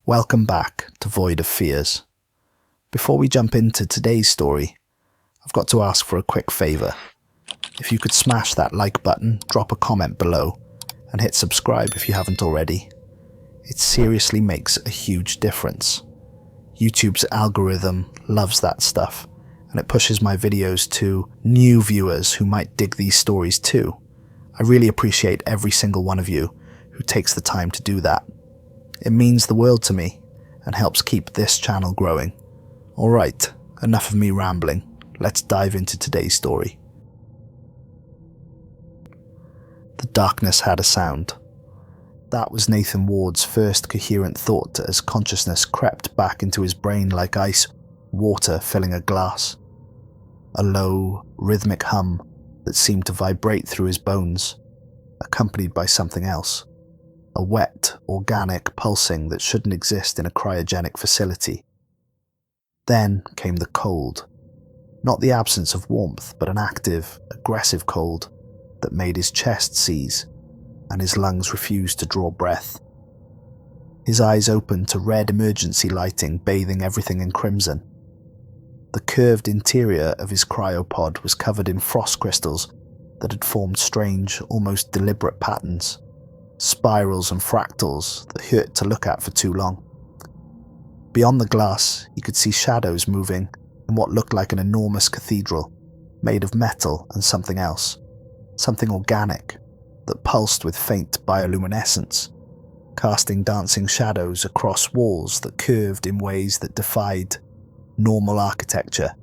Welcome back to Void of Fears. Before we jump into today's story, I've got to ask for a quick favour. If you could smash that like button, drop a comment below, and hit subscribe if you haven't already. It seriously makes a huge difference. YouTube's algorithm loves that stuff, and it pushes my videos to new viewers who might dig these stories too. I really appreciate every single one of you who takes the time to do that. It means the world to me and helps keep this channel growing. Alright, enough of me rambling. Let's dive into today's story. The darkness had a sound. That was Nathan Ward's first coherent thought as consciousness crept back into his brain like ice water filling a glass. A low, rhythmic hum that seemed to vibrate through his bones, accompanied by something else. A wet, organic pulsing that shouldn't exist in a cryogenic facility. Then came the cold. Not the absence of warmth, but an active, aggressive cold that made his chest seize and his lungs refuse to draw breath. His eyes opened to red emergency lighting bathing everything in crimson. The curved interior of his cryopod was covered in frost crystals that had formed strange, almost deliberate patterns. Spirals and fractals that hurt to look at for too long. Beyond the glass, you could see shadows moving in what looked like an enormous cathedral, made of metal and something else, something organic, that pulsed with faint bioluminescence, casting dancing shadows across walls that curved in ways that defied normal architecture.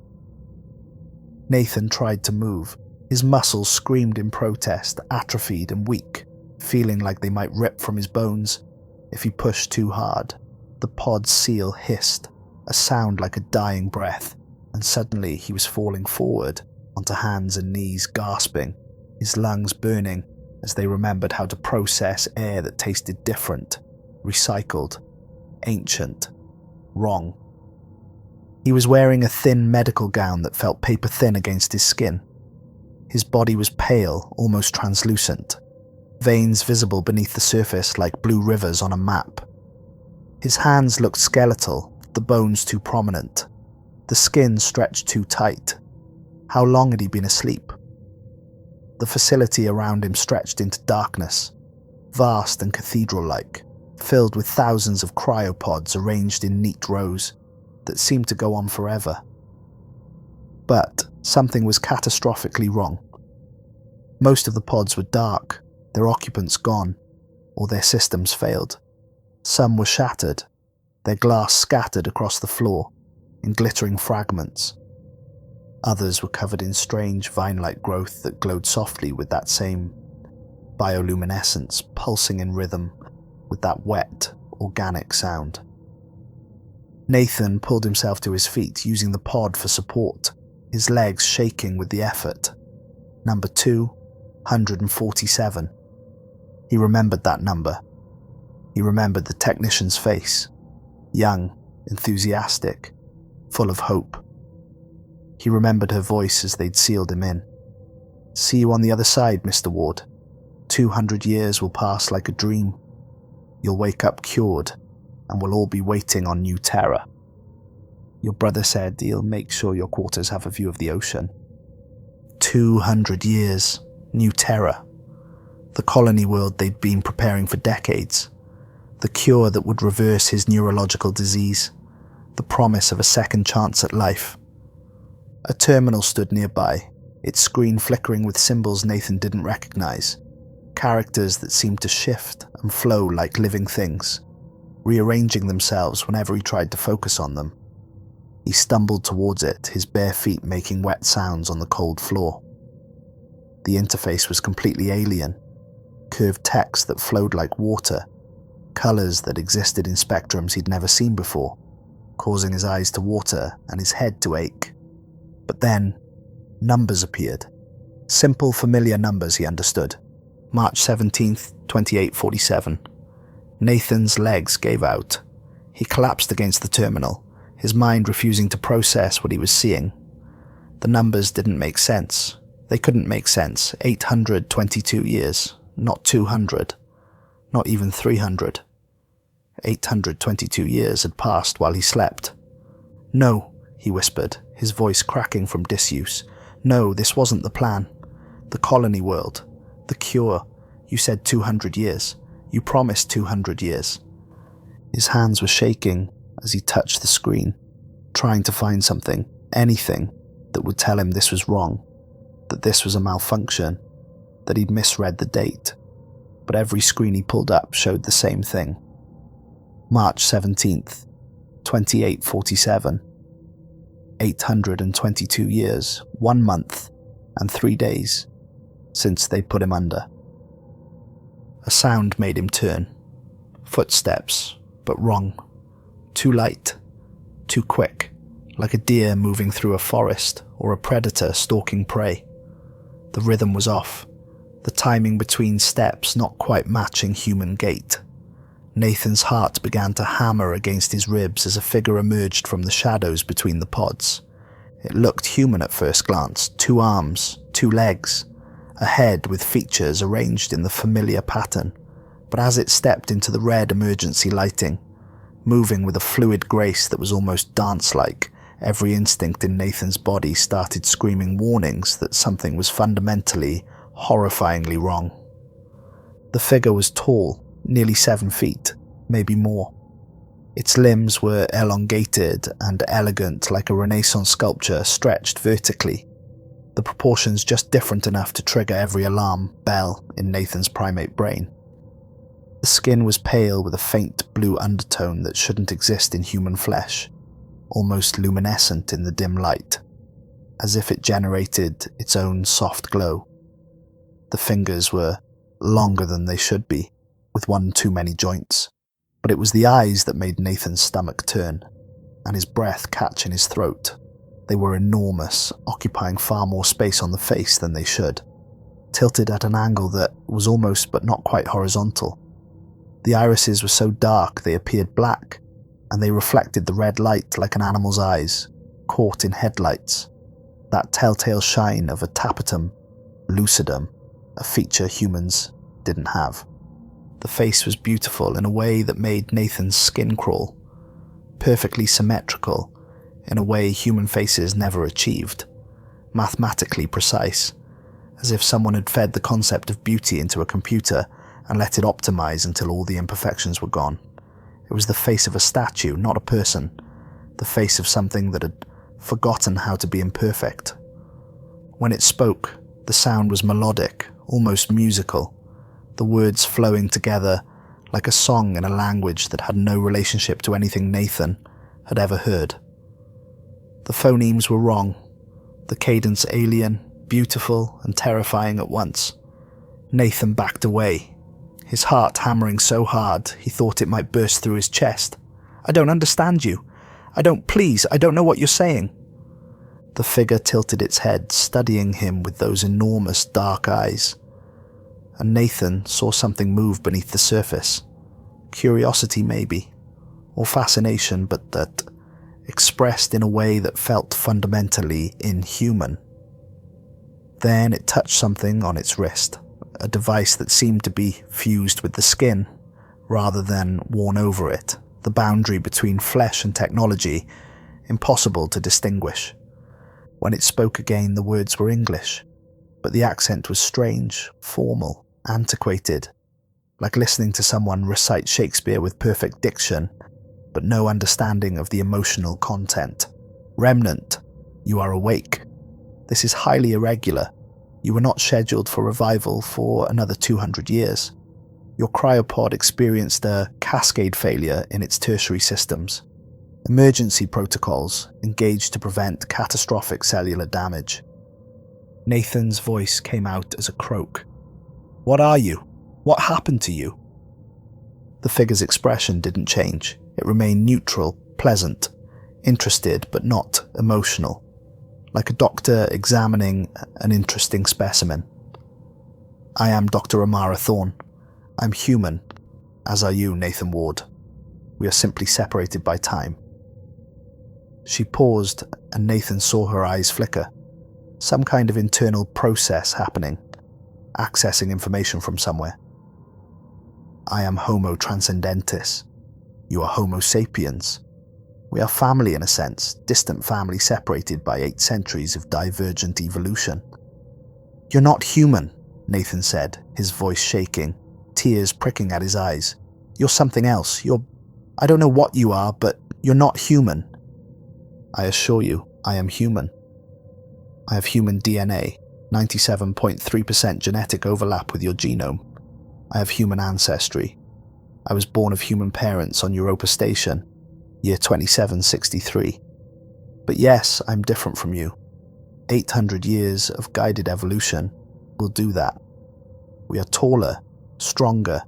Nathan tried to move. His muscles screamed in protest, atrophied and weak, feeling like they might rip from his bones if he pushed too hard. The pod's seal hissed, a sound like a dying breath, and suddenly he was falling forward onto hands and knees, gasping, his lungs burning as they remembered how to process air that tasted different, recycled, ancient, wrong. He was wearing a thin medical gown that felt paper thin against his skin. His body was pale, almost translucent. Veins visible beneath the surface like blue rivers on a map. His hands looked skeletal, the bones too prominent, the skin stretched too tight. How long had he been asleep? The facility around him stretched into darkness, vast and cathedral-like, filled with thousands of cryopods arranged in neat rows that seemed to go on forever. But something was catastrophically wrong. Most of the pods were dark, their occupants gone, or their systems failed. Some were shattered, their glass scattered across the floor in glittering fragments. Others were covered in strange vine-like growth that glowed softly with that same bioluminescence, pulsing in rhythm with that wet, organic sound. Nathan pulled himself to his feet, using the pod for support, his legs shaking with the effort. Number 247. He remembered that number. He remembered the technician's face, young, enthusiastic, full of hope. He remembered her voice as they'd sealed him in. "See you on the other side, Mr. Ward. 200 years will pass like a dream. You'll wake up cured, and we'll all be waiting on new terror. Your brother said he'll make sure your quarters have a view of the ocean." 200 years, new terror. The colony world they'd been preparing for decades. The cure that would reverse his neurological disease. The promise of a second chance at life. A terminal stood nearby, its screen flickering with symbols Nathan didn't recognize. Characters that seemed to shift and flow like living things, rearranging themselves whenever he tried to focus on them. He stumbled towards it, his bare feet making wet sounds on the cold floor. The interface was completely alien. Curved text that flowed like water, colors that existed in spectrums he'd never seen before, causing his eyes to water and his head to ache. But then, numbers appeared. Simple, familiar numbers he understood. March 17th, 2847. Nathan's legs gave out. He collapsed against the terminal, his mind refusing to process what he was seeing. The numbers didn't make sense. They couldn't make sense. 822 years. Not 200. Not even 300. 822 years had passed while he slept. "No," he whispered, his voice cracking from disuse. "No, this wasn't the plan. The colony world. The cure. You said 200 years. You promised 200 years. His hands were shaking as he touched the screen, trying to find something, anything, that would tell him this was wrong, that this was a malfunction, that he'd misread the date. But every screen he pulled up showed the same thing. March 17th, 2847. 822 years, 1 month, and 3 days since they put him under. A sound made him turn. Footsteps, but wrong. Too light, too quick, like a deer moving through a forest or a predator stalking prey. The rhythm was off, the timing between steps not quite matching human gait. Nathan's heart began to hammer against his ribs as a figure emerged from the shadows between the pods. It looked human at first glance, 2 arms, 2 legs, a head with features arranged in the familiar pattern, but as it stepped into the red emergency lighting, moving with a fluid grace that was almost dance-like, every instinct in Nathan's body started screaming warnings that something was fundamentally, horrifyingly wrong. The figure was tall, nearly 7 feet, maybe more. Its limbs were elongated and elegant like a Renaissance sculpture stretched vertically, the proportions just different enough to trigger every alarm bell in Nathan's primate brain. The skin was pale with a faint blue undertone that shouldn't exist in human flesh, almost luminescent in the dim light, as if it generated its own soft glow. The fingers were longer than they should be, with one too many joints, but it was the eyes that made Nathan's stomach turn, and his breath catch in his throat. They were enormous, occupying far more space on the face than they should, tilted at an angle that was almost but not quite horizontal. The irises were so dark they appeared black, and they reflected the red light like an animal's eyes, caught in headlights, that telltale shine of a tapetum lucidum, a feature humans didn't have. The face was beautiful in a way that made Nathan's skin crawl, perfectly symmetrical in a way human faces never achieved, mathematically precise, as if someone had fed the concept of beauty into a computer and let it optimize until all the imperfections were gone. It was the face of a statue, not a person, the face of something that had forgotten how to be imperfect. When it spoke, the sound was melodic, almost musical, the words flowing together like a song in a language that had no relationship to anything Nathan had ever heard. The phonemes were wrong, the cadence alien, beautiful and terrifying at once. Nathan backed away, his heart hammering so hard he thought it might burst through his chest. "I don't understand you. I don't know what you're saying." The figure tilted its head, studying him with those enormous dark eyes. And Nathan saw something move beneath the surface. Curiosity maybe, or fascination, but that expressed in a way that felt fundamentally inhuman. Then it touched something on its wrist, a device that seemed to be fused with the skin, rather than worn over it, the boundary between flesh and technology, impossible to distinguish. When it spoke again, the words were English, but the accent was strange, formal, antiquated, like listening to someone recite Shakespeare with perfect diction, but no understanding of the emotional content. "Remnant, you are awake. This is highly irregular. You were not scheduled for revival for another 200 years. Your cryopod experienced a cascade failure in its tertiary systems. Emergency protocols engaged to prevent catastrophic cellular damage." Nathan's voice came out as a croak. "What are you? What happened to you?" The figure's expression didn't change. It remained neutral, pleasant, interested but not emotional, like a doctor examining an interesting specimen. "I am Dr. Amara Thorne. I'm human, as are you, Nathan Ward. We are simply separated by time." She paused, and Nathan saw her eyes flicker. Some kind of internal process happening, accessing information from somewhere. "I am Homo transcendentis. You are Homo sapiens. We are family in a sense, distant family separated by 8 centuries of divergent evolution. You're not human, Nathan said, his voice shaking, tears pricking at his eyes. You're something else. I don't know what you are, but you're not human. I assure you, I am human. I have human DNA, 97.3% genetic overlap with your genome. I have human ancestry. I was born of human parents on Europa Station, year 2763. But yes, I'm different from you. 800 years of guided evolution will do that. We are taller, stronger,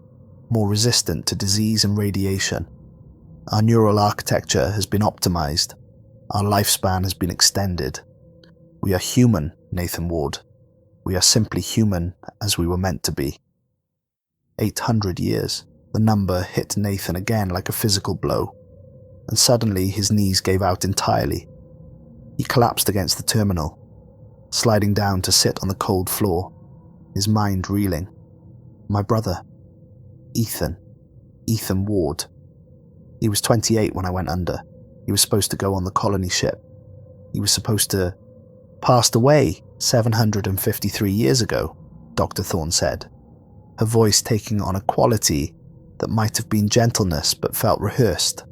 more resistant to disease and radiation. Our neural architecture has been optimized. Our lifespan has been extended. We are human, Nathan Ward. We are simply human as we were meant to be. 800 years. The number hit Nathan again like a physical blow, and suddenly his knees gave out entirely. He collapsed against the terminal, sliding down to sit on the cold floor, his mind reeling. My brother. Ethan Ward. He was 28 when I went under. He was supposed to go on the colony ship. He was supposed to... Passed away 753 years ago, Dr. Thorne said, her voice taking on a quality that might have been gentleness but felt rehearsed,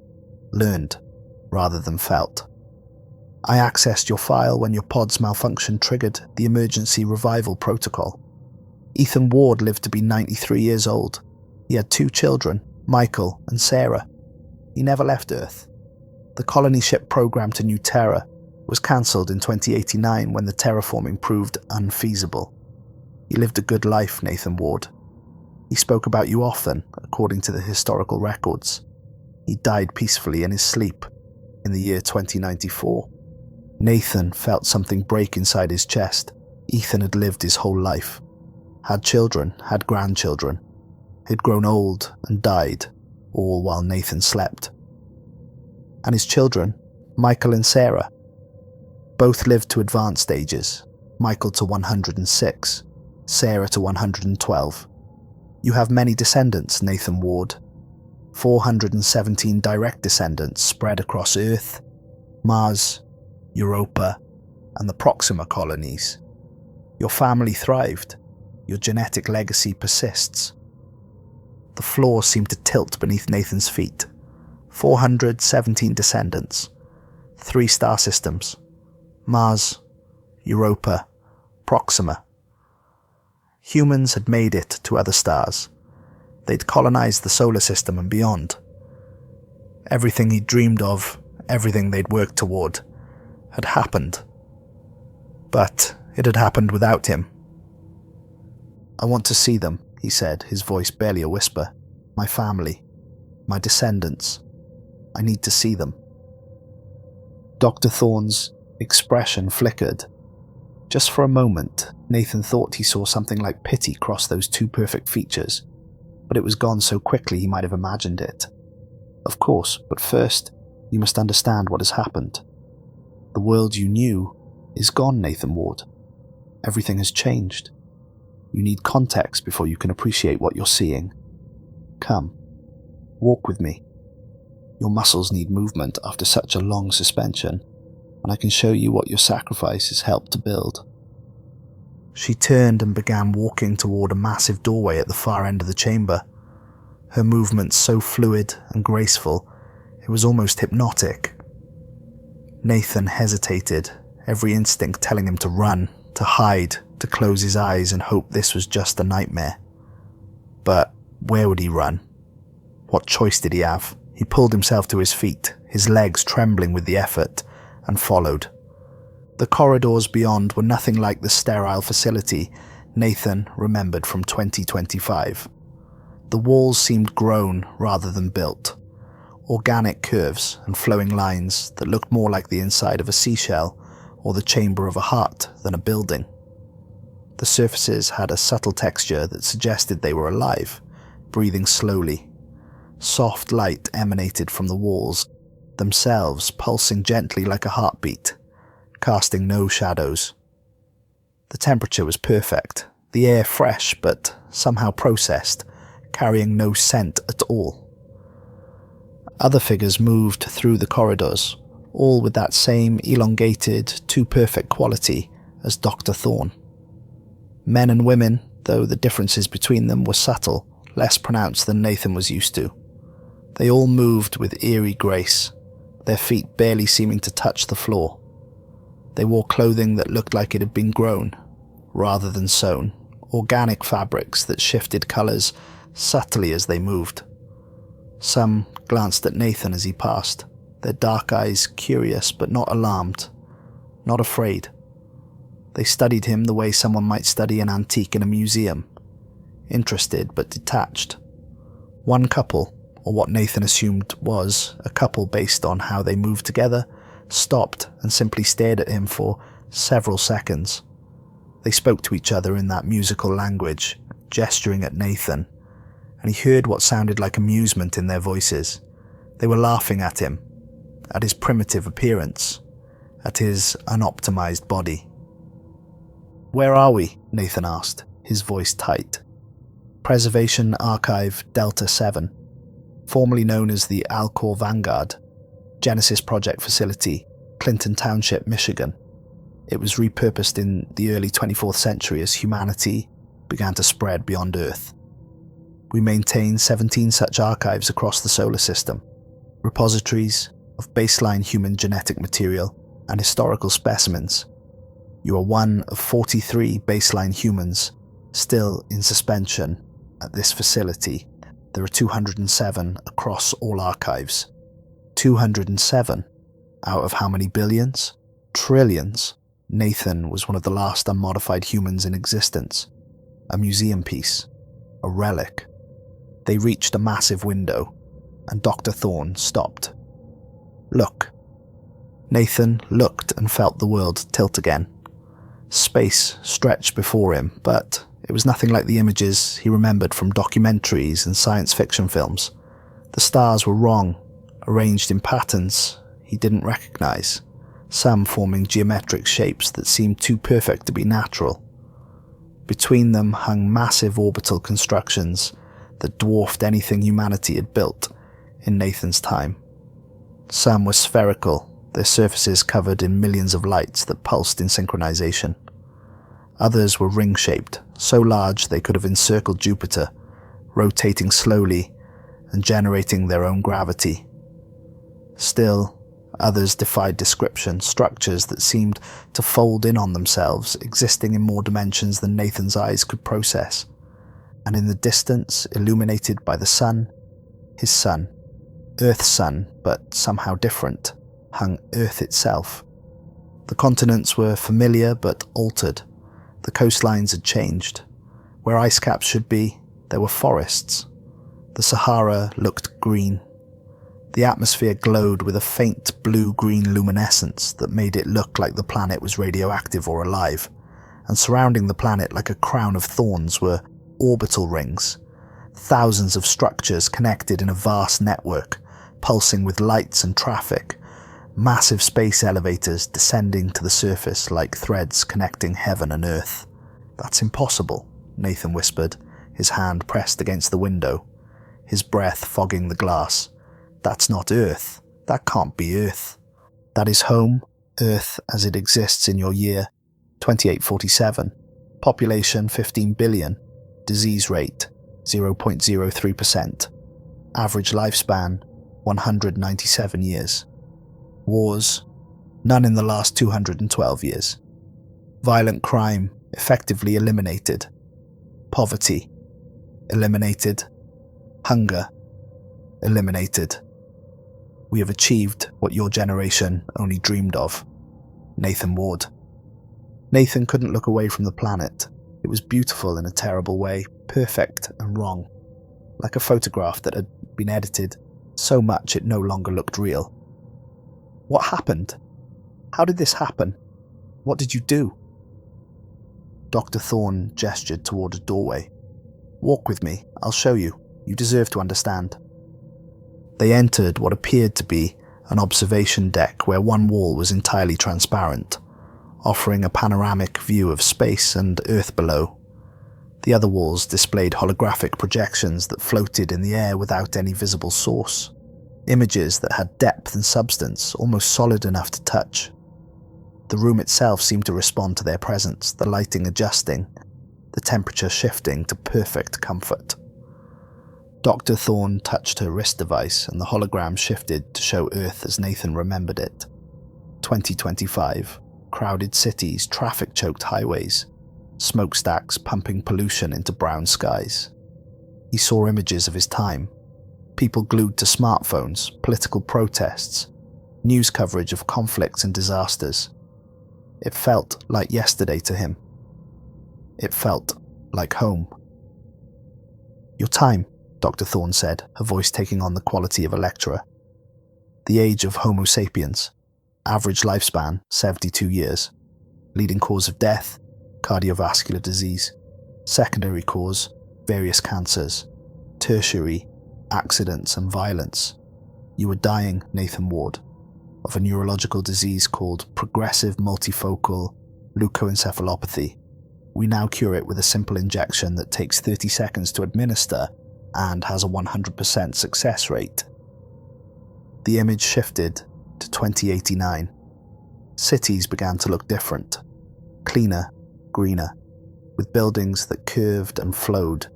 learned, rather than felt. I accessed your file when your pod's malfunction triggered the emergency revival protocol. Ethan Ward lived to be 93 years old. He had 2 children, Michael and Sarah. He never left Earth. The colony ship program to New Terra was cancelled in 2089 when the terraforming proved unfeasible. He lived a good life, Nathan Ward. He spoke about you often, according to the historical records. He died peacefully in his sleep in the year 2094. Nathan felt something break inside his chest. Ethan had lived his whole life. Had children, had grandchildren. He'd grown old and died, all while Nathan slept. And his children, Michael and Sarah, both lived to advanced stages, Michael to 106, Sarah to 112. You have many descendants, Nathan Ward. 417 direct descendants spread across Earth, Mars, Europa, and the Proxima colonies. Your family thrived. Your genetic legacy persists. The floor seemed to tilt beneath Nathan's feet. 417 descendants. 3 star systems. Mars, Europa, Proxima. Humans had made it to other stars. They'd colonized the solar system and beyond. Everything he'd dreamed of, everything they'd worked toward, had happened. But it had happened without him. I want to see them, he said, his voice barely a whisper. My family, my descendants. I need to see them. Dr. Thorne's expression flickered. Just for a moment, Nathan thought he saw something like pity cross those 2 perfect features, but it was gone so quickly he might have imagined it. Of course, but first, you must understand what has happened. The world you knew is gone, Nathan Ward. Everything has changed. You need context before you can appreciate what you're seeing. Come, walk with me. Your muscles need movement after such a long suspension, and I can show you what your sacrifice has helped to build. She turned and began walking toward a massive doorway at the far end of the chamber. Her movements so fluid and graceful, it was almost hypnotic. Nathan hesitated, every instinct telling him to run, to hide, to close his eyes and hope this was just a nightmare. But where would he run? What choice did he have? He pulled himself to his feet, his legs trembling with the effort, and followed. The corridors beyond were nothing like the sterile facility Nathan remembered from 2025. The walls seemed grown rather than built. Organic curves and flowing lines that looked more like the inside of a seashell or the chamber of a heart than a building. The surfaces had a subtle texture that suggested they were alive, breathing slowly. Soft light emanated from the walls, themselves pulsing gently like a heartbeat, casting no shadows. The temperature was perfect, the air fresh but somehow processed, carrying no scent at all. Other figures moved through the corridors, all with that same elongated, too-perfect quality as Dr. Thorne. Men and women, though the differences between them were subtle, less pronounced than Nathan was used to. They all moved with eerie grace, their feet barely seeming to touch the floor. They wore clothing that looked like it had been grown, rather than sewn, organic fabrics that shifted colours subtly as they moved. Some glanced at Nathan as he passed, their dark eyes curious but not alarmed, not afraid. They studied him the way someone might study an antique in a museum, interested but detached. One couple, or what Nathan assumed was a couple based on how they moved together, stopped and simply stared at him for several seconds. They spoke to each other in that musical language, gesturing at Nathan, and he heard what sounded like amusement in their voices. They were laughing at him, at his primitive appearance, at his unoptimized body. "Where are we?" Nathan asked, his voice tight. Preservation Archive Delta 7, formerly known as the Alcor Vanguard, Genesis Project Facility, Clinton Township, Michigan. It was repurposed in the early 24th century as humanity began to spread beyond Earth. We maintain 17 such archives across the solar system, repositories of baseline human genetic material and historical specimens. You are one of 43 baseline humans still in suspension at this facility. There are 207 across all archives. 207 out of how many billions? Trillions. Nathan was one of the last unmodified humans in existence. A museum piece. A relic. They reached a massive window, and Dr. Thorne stopped. "Look." Nathan looked and felt the world tilt again. Space stretched before him, but it was nothing like the images he remembered from documentaries and science fiction films. The stars were wrong, arranged in patterns he didn't recognize, some forming geometric shapes that seemed too perfect to be natural. Between them hung massive orbital constructions that dwarfed anything humanity had built in Nathan's time. Some were spherical, their surfaces covered in millions of lights that pulsed in synchronization. Others were ring-shaped, so large they could have encircled Jupiter, rotating slowly and generating their own gravity. Still, others defied description, structures that seemed to fold in on themselves, existing in more dimensions than Nathan's eyes could process. And in the distance, illuminated by the sun, his sun, Earth's sun, but somehow different, hung Earth itself. The continents were familiar but altered. The coastlines had changed. Where ice caps should be, there were forests. The Sahara looked green. The atmosphere glowed with a faint blue-green luminescence that made it look like the planet was radioactive or alive, and surrounding the planet like a crown of thorns were orbital rings, thousands of structures connected in a vast network, pulsing with lights and traffic, massive space elevators descending to the surface like threads connecting heaven and earth. "That's impossible," Nathan whispered, his hand pressed against the window, his breath fogging the glass. "That's not Earth. That can't be Earth. That is home, Earth as it exists in your year 2847. Population 15 billion. Disease rate 0.03%. Average lifespan 197 years. Wars, none in the last 212 years. Violent crime effectively eliminated. Poverty eliminated. Hunger eliminated. We have achieved what your generation only dreamed of." Nathan warned. Nathan couldn't look away from the planet. It was beautiful in a terrible way, perfect and wrong, like a photograph that had been edited so much it no longer looked real. "What happened? How did this happen? What did you do?" Dr. Thorne gestured toward a doorway. "Walk with me, I'll show you. You deserve to understand." They entered what appeared to be an observation deck where one wall was entirely transparent, offering a panoramic view of space and Earth below. The other walls displayed holographic projections that floated in the air without any visible source. Images that had depth and substance, almost solid enough to touch. The room itself seemed to respond to their presence, the lighting adjusting, the temperature shifting to perfect comfort. Dr. Thorne touched her wrist device and the hologram shifted to show Earth as Nathan remembered it. 2025, crowded cities, traffic-choked highways, smokestacks pumping pollution into brown skies. He saw images of his time. People glued to smartphones, political protests, news coverage of conflicts and disasters. It felt like yesterday to him. It felt like home. "Your time," Dr. Thorne said, her voice taking on the quality of a lecturer. "The age of Homo sapiens. Average lifespan, 72 years. Leading cause of death, cardiovascular disease. Secondary cause, various cancers. Tertiary, accidents and violence. You were dying, Nathan Ward, of a neurological disease called progressive multifocal leukoencephalopathy. We now cure it with a simple injection that takes 30 seconds to administer and has a 100% success rate." The image shifted to 2089. Cities began to look different. Cleaner, greener, with buildings that curved and flowed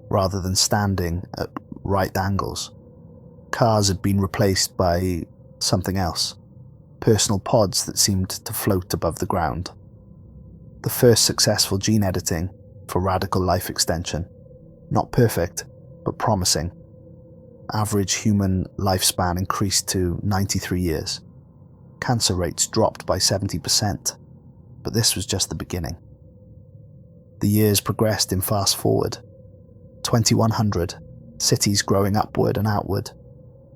rather than standing at right angles. Cars had been replaced by something else. Personal pods that seemed to float above the ground. The first successful gene editing for radical life extension. Not perfect, but promising. Average human lifespan increased to 93 years. Cancer rates dropped by 70%, but this was just the beginning. The years progressed in fast forward. 2100, cities growing upward and outward.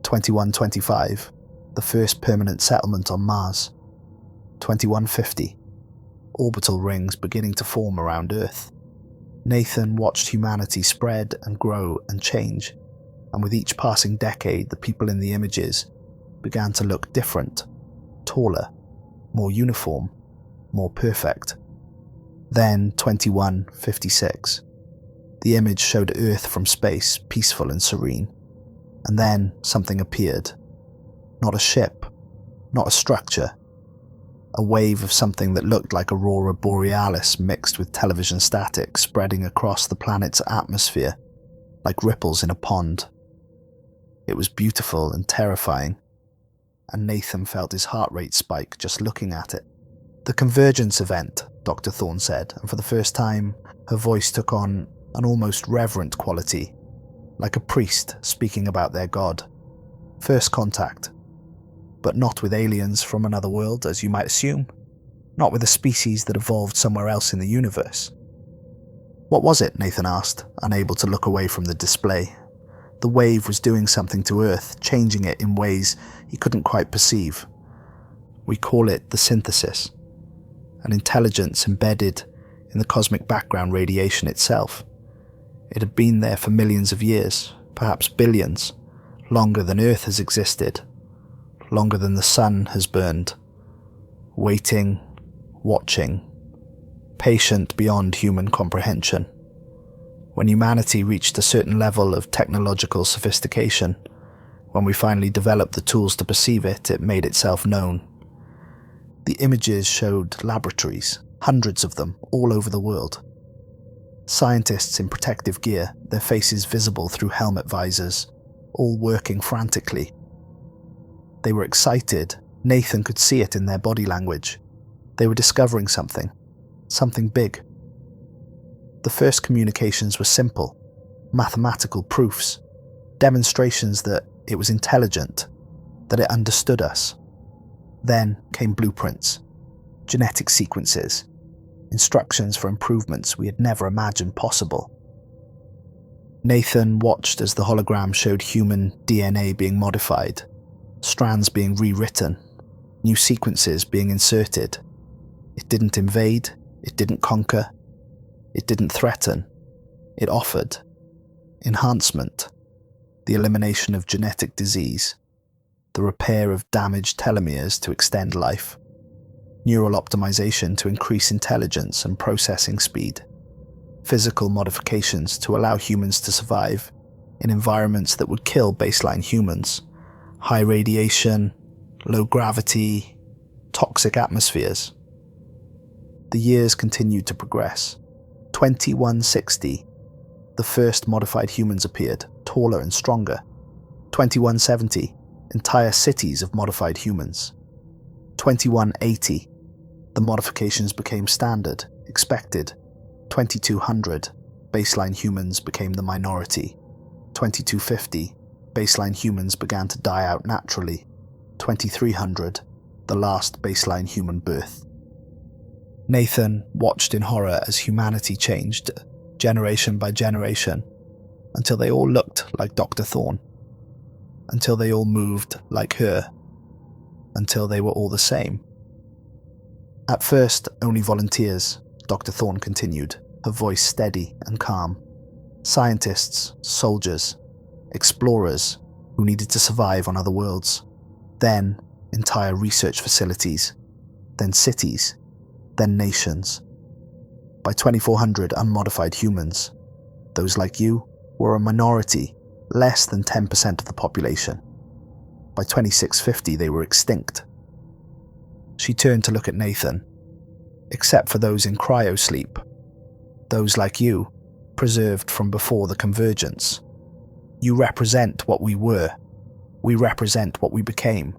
2125, the first permanent settlement on Mars. 2150, orbital rings beginning to form around Earth. Nathan watched humanity spread and grow and change, and with each passing decade, the people in the images began to look different, taller, more uniform, more perfect. Then 2156. The image showed Earth from space, peaceful and serene. And then something appeared. Not a ship, not a structure. A wave of something that looked like aurora borealis mixed with television static spreading across the planet's atmosphere, like ripples in a pond. It was beautiful and terrifying, and Nathan felt his heart rate spike just looking at it. "The convergence event," Dr. Thorne said, and for the first time, her voice took on an almost reverent quality, like a priest speaking about their god. "First contact. But not with aliens from another world, as you might assume. Not with a species that evolved somewhere else in the universe." "What was it?" Nathan asked, unable to look away from the display. The wave was doing something to Earth, changing it in ways he couldn't quite perceive. "We call it the synthesis. An intelligence embedded in the cosmic background radiation itself. It had been there for millions of years, perhaps billions, longer than Earth has existed, longer than the sun has burned. Waiting, watching, patient beyond human comprehension. When humanity reached a certain level of technological sophistication, when we finally developed the tools to perceive it, it made itself known. The images showed laboratories, hundreds of them, all over the world. Scientists in protective gear, their faces visible through helmet visors, all working frantically. They were excited. Nathan could see it in their body language. They were discovering something big. The first communications were simple, mathematical proofs, demonstrations that it was intelligent, that it understood us. Then came blueprints, genetic sequences, instructions for improvements we had never imagined possible. Nathan watched as the hologram showed human DNA being modified, strands being rewritten, new sequences being inserted. It didn't invade, it didn't conquer, it didn't threaten. It offered enhancement, the elimination of genetic disease, the repair of damaged telomeres to extend life, neural optimization to increase intelligence and processing speed, physical modifications to allow humans to survive in environments that would kill baseline humans, high radiation, low gravity, toxic atmospheres. The years continued to progress. 2160, the first modified humans appeared, taller and stronger. 2170, entire cities of modified humans. 2180, the modifications became standard, expected. 2200, baseline humans became the minority. 2250, baseline humans began to die out naturally. 2300, the last baseline human birth. Nathan watched in horror as humanity changed, generation by generation, until they all looked like Dr. Thorne. Until they all moved like her. Until they were all the same. At first, only volunteers, Dr. Thorne continued, her voice steady and calm. Scientists, soldiers, explorers who needed to survive on other worlds. Then, entire research facilities. Then cities. Then nations. By 2400, unmodified humans, those like you, were a minority, less than 10% of the population. By 2650, they were extinct. She turned to look at Nathan. Except for those in cryosleep. Those like you, preserved from before the convergence. You represent what we were. We represent what we became.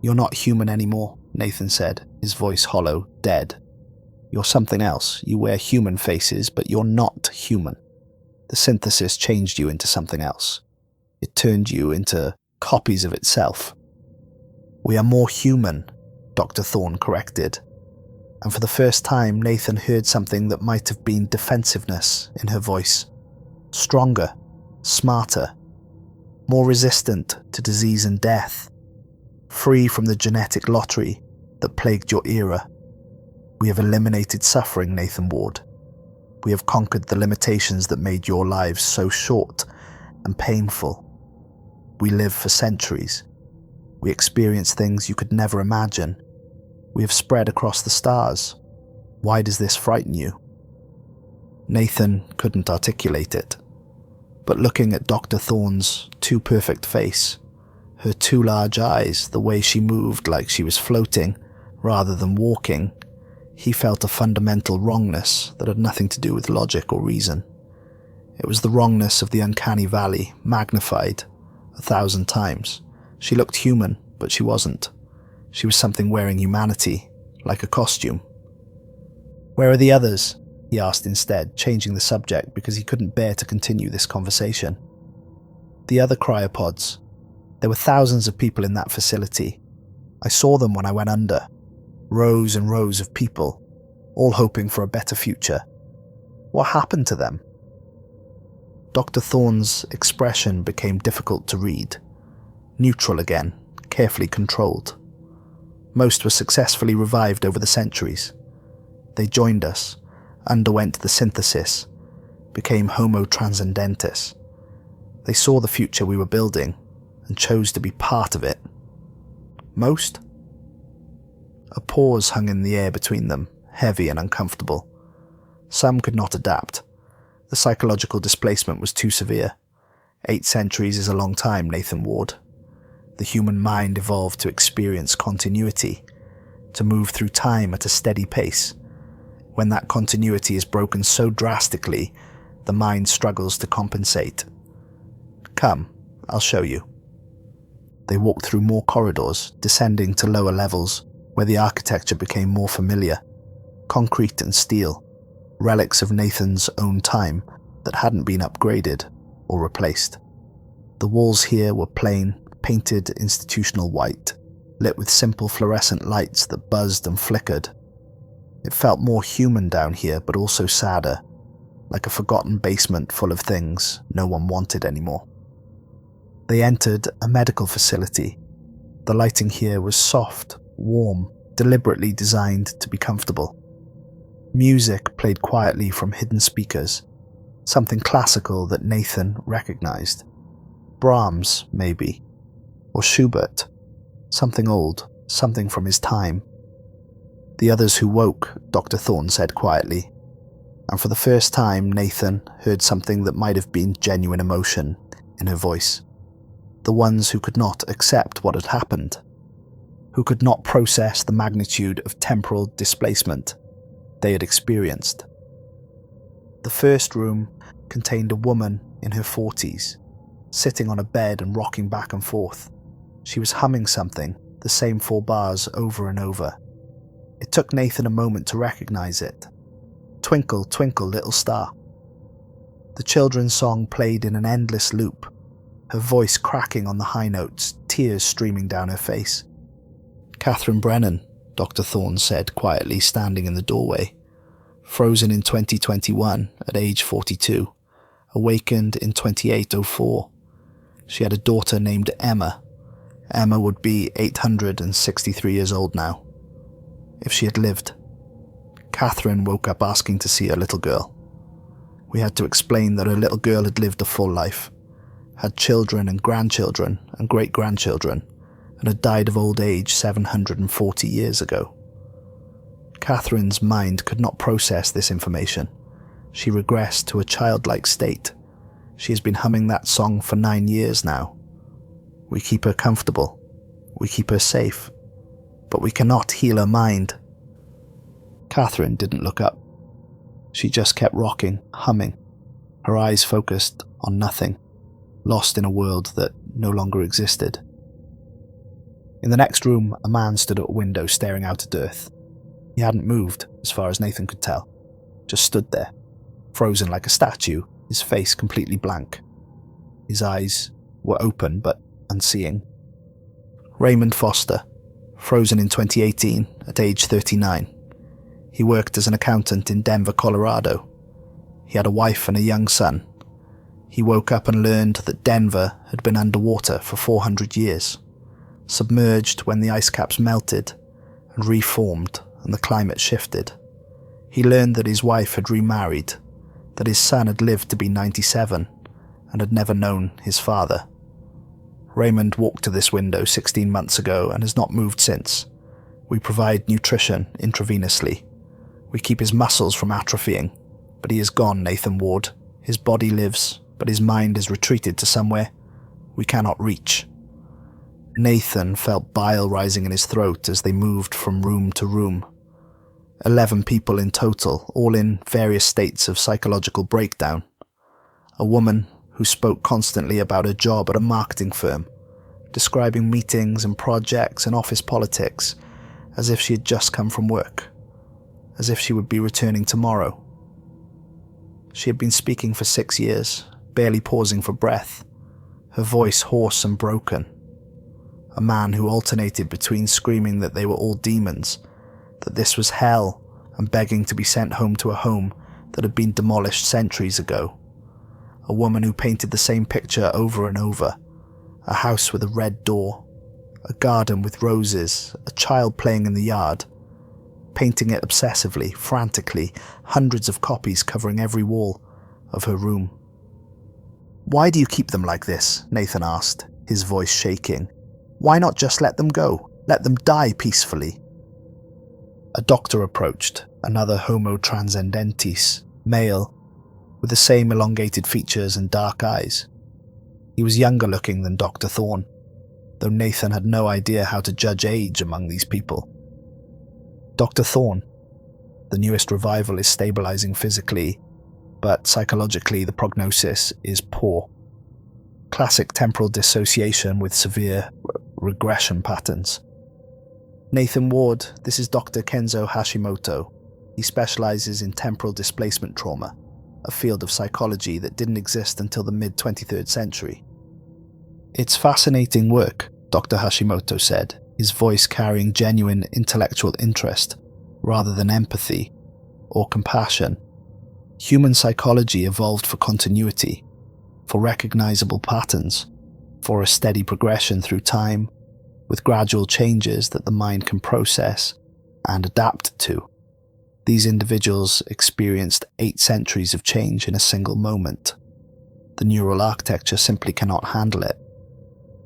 You're not human anymore, Nathan said, his voice hollow, dead. You're something else. You wear human faces, but you're not human. The synthesis changed you into something else. It turned you into copies of itself. We are more human, Dr. Thorne corrected. And for the first time, Nathan heard something that might have been defensiveness in her voice. Stronger, smarter, more resistant to disease and death. Free from the genetic lottery that plagued your era. We have eliminated suffering, Nathan Ward. We have conquered the limitations that made your lives so short and painful. We live for centuries. We experience things you could never imagine. We have spread across the stars. Why does this frighten you? Nathan couldn't articulate it, but looking at Dr. Thorne's too perfect face, her too large eyes, the way she moved like she was floating rather than walking, he felt a fundamental wrongness that had nothing to do with logic or reason. It was the wrongness of the uncanny valley, magnified 1,000 times. She looked human, but she wasn't. She was something wearing humanity, like a costume. Where are the others? He asked instead, changing the subject because he couldn't bear to continue this conversation. The other cryopods. There were thousands of people in that facility. I saw them when I went under. Rows and rows of people, all hoping for a better future. What happened to them? Dr. Thorne's expression became difficult to read. Neutral again, carefully controlled. Most were successfully revived over the centuries. They joined us, underwent the synthesis, became Homo transcendentis. They saw the future we were building and chose to be part of it. Most? A pause hung in the air between them, heavy and uncomfortable. Some could not adapt. The psychological displacement was too severe. 8 centuries is a long time, Nathan Ward. The human mind evolved to experience continuity, to move through time at a steady pace. When that continuity is broken so drastically, the mind struggles to compensate. Come, I'll show you. They walked through more corridors, descending to lower levels, where the architecture became more familiar. Concrete and steel, relics of Nathan's own time that hadn't been upgraded or replaced. The walls here were plain, painted institutional white, lit with simple fluorescent lights that buzzed and flickered. It felt more human down here, but also sadder, like a forgotten basement full of things no one wanted anymore. They entered a medical facility. The lighting here was soft, warm, deliberately designed to be comfortable. Music played quietly from hidden speakers, something classical that Nathan recognized. Brahms, maybe. Or Schubert. Something old, something from his time. The others who woke, Dr. Thorne said quietly. And for the first time, Nathan heard something that might have been genuine emotion in her voice. The ones who could not accept what had happened, who could not process the magnitude of temporal displacement they had experienced. The first room contained a woman in her 40s, sitting on a bed and rocking back and forth. She was humming something, the same 4 bars over and over. It took Nathan a moment to recognize it. Twinkle, twinkle, little star. The children's song played in an endless loop, her voice cracking on the high notes, tears streaming down her face. Catherine Brennan, Dr. Thorne said quietly, standing in the doorway. Frozen in 2021 at age 42, awakened in 2804. She had a daughter named Emma. Emma would be 863 years old now. If she had lived. Catherine woke up asking to see her little girl. We had to explain that her little girl had lived a full life, had children and grandchildren and great-grandchildren, and had died of old age 740 years ago. Catherine's mind could not process this information. She regressed to a childlike state. She has been humming that song for 9 years now. We keep her comfortable. We keep her safe. But we cannot heal her mind. Catherine didn't look up. She just kept rocking, humming, her eyes focused on nothing, lost in a world that no longer existed. In the next room, a man stood at a window staring out at Earth. He hadn't moved, as far as Nathan could tell, just stood there, frozen like a statue, his face completely blank. His eyes were open but unseeing. Raymond Foster, frozen in 2018 at age 39. He worked as an accountant in Denver, Colorado. He had a wife and a young son. He woke up and learned that Denver had been underwater for 400 years, submerged when the ice caps melted and reformed and the climate shifted. He learned that his wife had remarried, that his son had lived to be 97 and had never known his father. Raymond walked to this window 16 months ago and has not moved since. We provide nutrition intravenously. We keep his muscles from atrophying, but he is gone, Nathan Ward. His body lives, but his mind has retreated to somewhere we cannot reach. Nathan felt bile rising in his throat as they moved from room to room. 11 people in total, all in various states of psychological breakdown. A woman who spoke constantly about her job at a marketing firm, describing meetings and projects and office politics as if she had just come from work, as if she would be returning tomorrow. She had been speaking for 6 years, barely pausing for breath, her voice hoarse and broken. A man who alternated between screaming that they were all demons, that this was hell, and begging to be sent home to a home that had been demolished centuries ago. A woman who painted the same picture over and over. A house with a red door, a garden with roses, a child playing in the yard, painting it obsessively, frantically, hundreds of copies covering every wall of her room. "Why do you keep them like this?" Nathan asked, his voice shaking. "Why not just let them go? Let them die peacefully?" A doctor approached, another Homo transcendentis, male, with the same elongated features and dark eyes. He was younger looking than Dr. Thorne, though Nathan had no idea how to judge age among these people. "Dr. Thorne, the newest revival is stabilizing physically, but psychologically the prognosis is poor. Classic temporal dissociation with severe regression patterns." "Nathan Ward, this is Dr. Kenzo Hashimoto. He specializes in temporal displacement trauma, a field of psychology that didn't exist until the mid-23rd century." "It's fascinating work," Dr. Hashimoto said, his voice carrying genuine intellectual interest rather than empathy or compassion. "Human psychology evolved for continuity, for recognizable patterns, for a steady progression through time, with gradual changes that the mind can process and adapt to. These individuals experienced 8 centuries of change in a single moment. The neural architecture simply cannot handle it.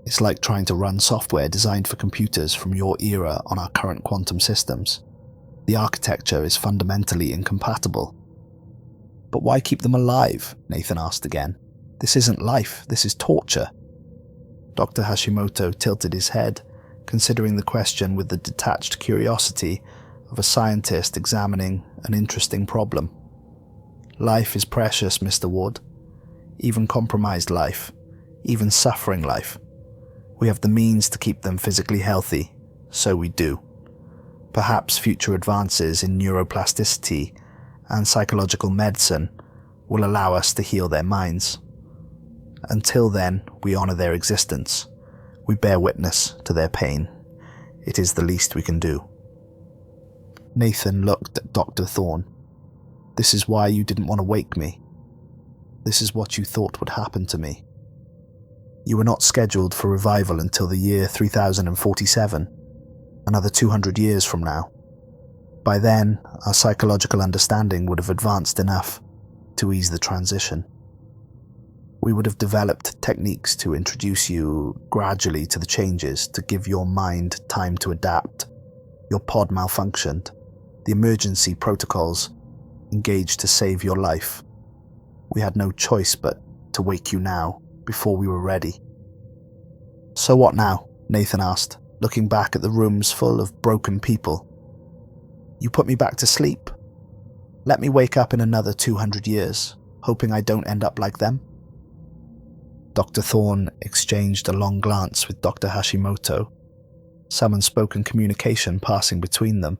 It's like trying to run software designed for computers from your era on our current quantum systems. The architecture is fundamentally incompatible." "But why keep them alive?" Nathan asked again. "This isn't life, this is torture." Dr. Hashimoto tilted his head, considering the question with the detached curiosity of a scientist examining an interesting problem. Life is precious, Mr. Ward. Even compromised life, even suffering life. We have the means to keep them physically healthy, so we do. Perhaps future advances in neuroplasticity and psychological medicine will allow us to heal their minds. Until then, we honor their existence. We bear witness to their pain. It is the least we can do. Nathan looked at Dr. Thorne. This is why you didn't want to wake me. This is what you thought would happen to me. You were not scheduled for revival until the year 3047, another 200 years from now. By then, our psychological understanding would have advanced enough to ease the transition. We would have developed techniques to introduce you gradually to the changes, to give your mind time to adapt. Your pod malfunctioned. The emergency protocols engaged to save your life. We had no choice but to wake you now, before we were ready. So what now? Nathan asked, looking back at the rooms full of broken people. You put me back to sleep. Let me wake up in another 200 years, hoping I don't end up like them. Dr. Thorne exchanged a long glance with Dr. Hashimoto, some unspoken communication passing between them.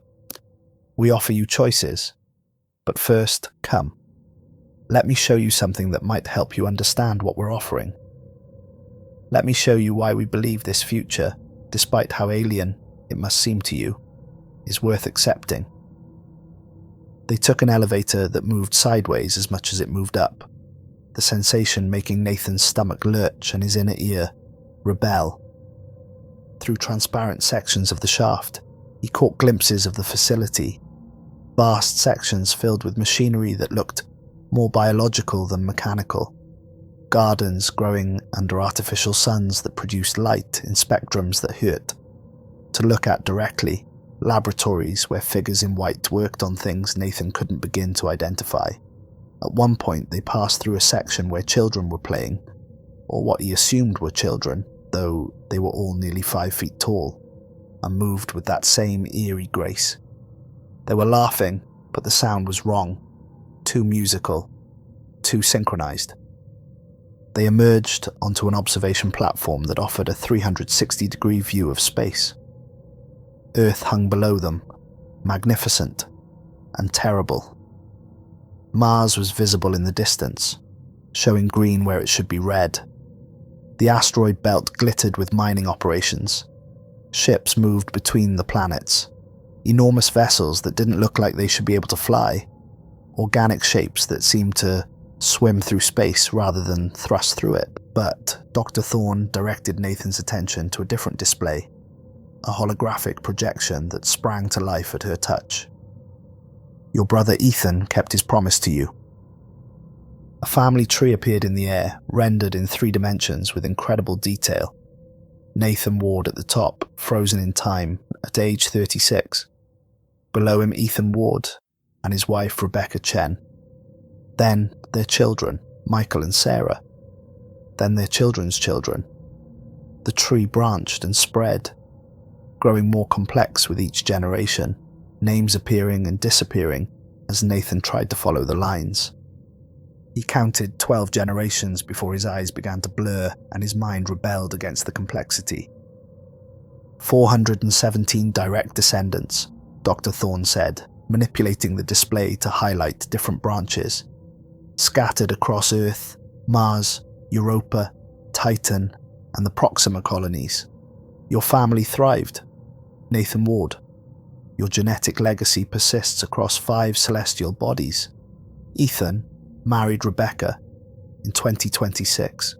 We offer you choices, but first, come. Let me show you something that might help you understand what we're offering. Let me show you why we believe this future, despite how alien it must seem to you, is worth accepting. They took an elevator that moved sideways as much as it moved up, the sensation making Nathan's stomach lurch and his inner ear rebel. Through transparent sections of the shaft, he caught glimpses of the facility, vast sections filled with machinery that looked more biological than mechanical, gardens growing under artificial suns that produced light in spectrums that hurt to look at directly, laboratories where figures in white worked on things Nathan couldn't begin to identify. At one point they passed through a section where children were playing, or what he assumed were children, though they were all nearly 5 feet tall, and moved with that same eerie grace. They were laughing, but the sound was wrong, too musical, too synchronized. They emerged onto an observation platform that offered a 360-degree view of space. Earth hung below them, magnificent and terrible. Mars was visible in the distance, showing green where it should be red. The asteroid belt glittered with mining operations. Ships moved between the planets, enormous vessels that didn't look like they should be able to fly, organic shapes that seemed to swim through space rather than thrust through it. But Dr. Thorne directed Nathan's attention to a different display, a holographic projection that sprang to life at her touch. Your brother Ethan kept his promise to you. A family tree appeared in the air, rendered in 3 dimensions with incredible detail. Nathan Ward at the top, frozen in time, at age 36. Below him Ethan Ward and his wife Rebecca Chen. Then their children, Michael and Sarah. Then their children's children. The tree branched and spread, growing more complex with each generation, names appearing and disappearing as Nathan tried to follow the lines. He counted 12 generations before his eyes began to blur and his mind rebelled against the complexity. 417 direct descendants, Dr. Thorne said, manipulating the display to highlight different branches, scattered across Earth, Mars, Europa, Titan, and the Proxima colonies. Your family thrived, Nathan Ward. Your genetic legacy persists across 5 celestial bodies. Ethan married Rebecca in 2026.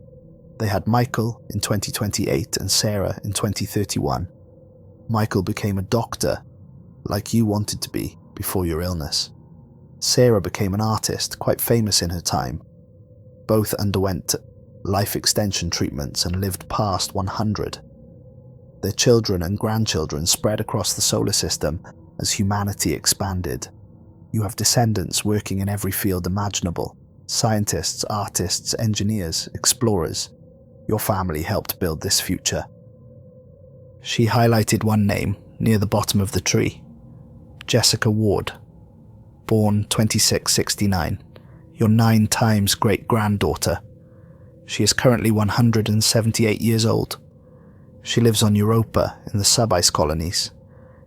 They had Michael in 2028 and Sarah in 2031. Michael became a doctor, like you wanted to be before your illness. Sarah became an artist, quite famous in her time. Both underwent life extension treatments and lived past 100. Their children and grandchildren spread across the solar system as humanity expanded. You have descendants working in every field imaginable: scientists, artists, engineers, explorers. Your family helped build this future." She highlighted one name near the bottom of the tree. Jessica Ward, born 2669, your 9 times great-granddaughter. She is currently 178 years old. She lives on Europa in the sub-ice colonies.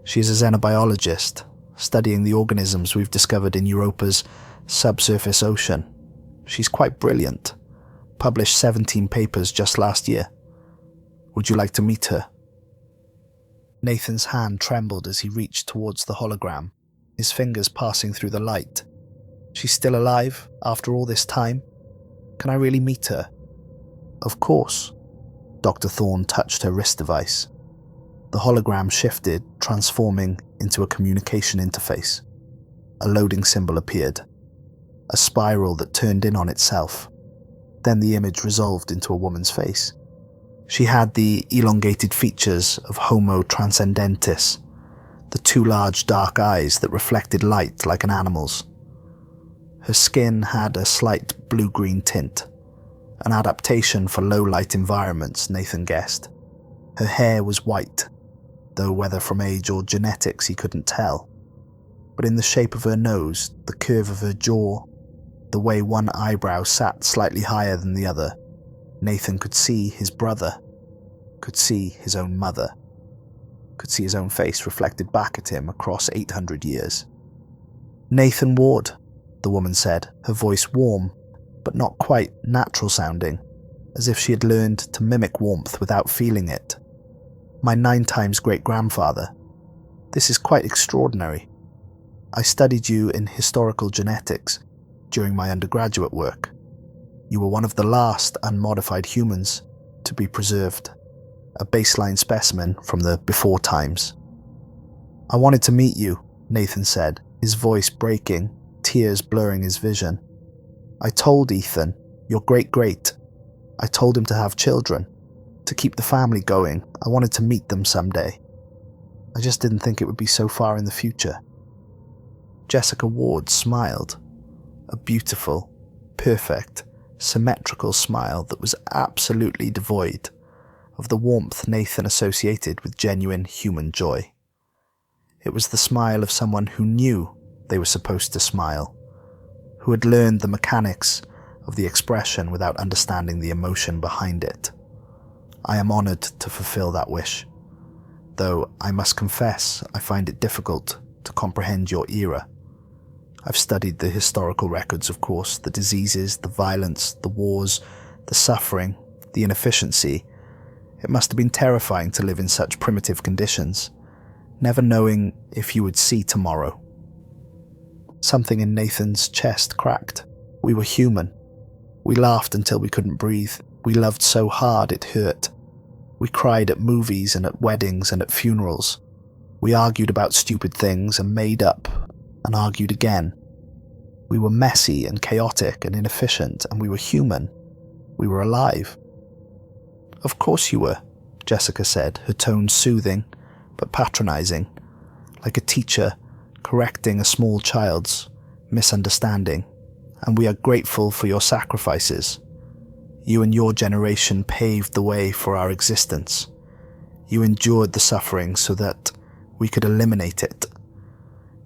She is a xenobiologist, studying the organisms we've discovered in Europa's subsurface ocean. She's quite brilliant. Published 17 papers just last year. Would you like to meet her? Nathan's hand trembled as he reached towards the hologram, his fingers passing through the light. She's still alive after all this time? Can I really meet her? Of course. Dr. Thorne touched her wrist device. The hologram shifted, transforming into a communication interface. A loading symbol appeared, a spiral that turned in on itself. Then the image resolved into a woman's face. She had the elongated features of Homo transcendentis, the 2 large dark eyes that reflected light like an animal's. Her skin had a slight blue-green tint, an adaptation for low-light environments, Nathan guessed. Her hair was white, though whether from age or genetics he couldn't tell. But in the shape of her nose, the curve of her jaw, the way one eyebrow sat slightly higher than the other, Nathan could see his brother, could see his own mother, could see his own face reflected back at him across 800 years. "Nathan Ward," the woman said, her voice warm, but not quite natural sounding, as if she had learned to mimic warmth without feeling it. "My 9 times great-grandfather. This is quite extraordinary. I studied you in historical genetics during my undergraduate work. You were one of the last unmodified humans to be preserved, a baseline specimen from the before times." "I wanted to meet you," Nathan said, his voice breaking, tears blurring his vision. "I told Ethan, your great-great. I told him to have children, to keep the family going. I wanted to meet them someday. I just didn't think it would be so far in the future." Jessica Ward smiled, a beautiful, perfect, symmetrical smile that was absolutely devoid of the warmth Nathan associated with genuine human joy. It was the smile of someone who knew they were supposed to smile, who had learned the mechanics of the expression without understanding the emotion behind it. I am honored to fulfill that wish, though I must confess I find it difficult to comprehend your era. I've studied the historical records, of course, the diseases, the violence, the wars, the suffering, the inefficiency. It must have been terrifying to live in such primitive conditions, never knowing if you would see tomorrow. Something in Nathan's chest cracked. We were human. We laughed until we couldn't breathe. We loved so hard it hurt. We cried at movies and at weddings and at funerals. We argued about stupid things and made up and argued again. We were messy and chaotic and inefficient, and we were human. We were alive. "Of course you were," Jessica said, her tone soothing but patronizing, like a teacher correcting a small child's misunderstanding. "And we are grateful for your sacrifices. You and your generation paved the way for our existence. You endured the suffering so that we could eliminate it.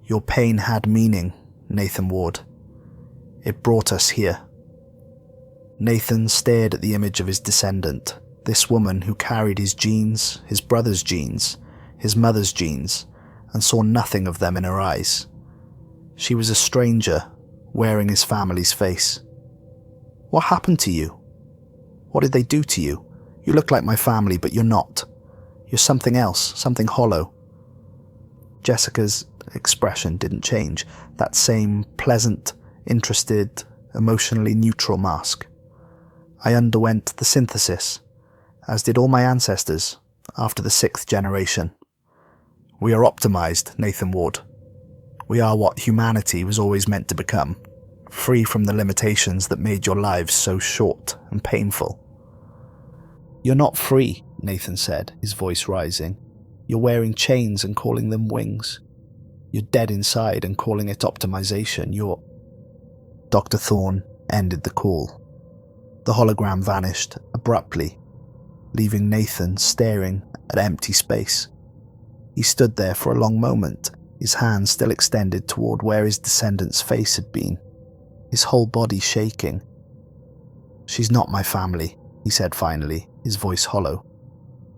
Your pain had meaning, Nathan Ward. It brought us here." Nathan stared at the image of his descendant, this woman who carried his genes, his brother's genes, his mother's genes, and saw nothing of them in her eyes. She was a stranger, wearing his family's face. "What happened to you? What did they do to you? You look like my family, but you're not. You're something else, something hollow." Jessica's expression didn't change, that same pleasant, interested, emotionally neutral mask. "I underwent the synthesis, as did all my ancestors, after the 6th generation. We are optimized, Nathan Ward. We are what humanity was always meant to become, free from the limitations that made your lives so short and painful." "You're not free," Nathan said, his voice rising. "You're wearing chains and calling them wings. You're dead inside and calling it optimization. You're..." Dr. Thorne ended the call. The hologram vanished abruptly leaving Nathan staring at empty space. He stood there for a long moment, his hand still extended toward where his descendant's face had been, his whole body shaking. "She's not my family," he said finally, his voice hollow.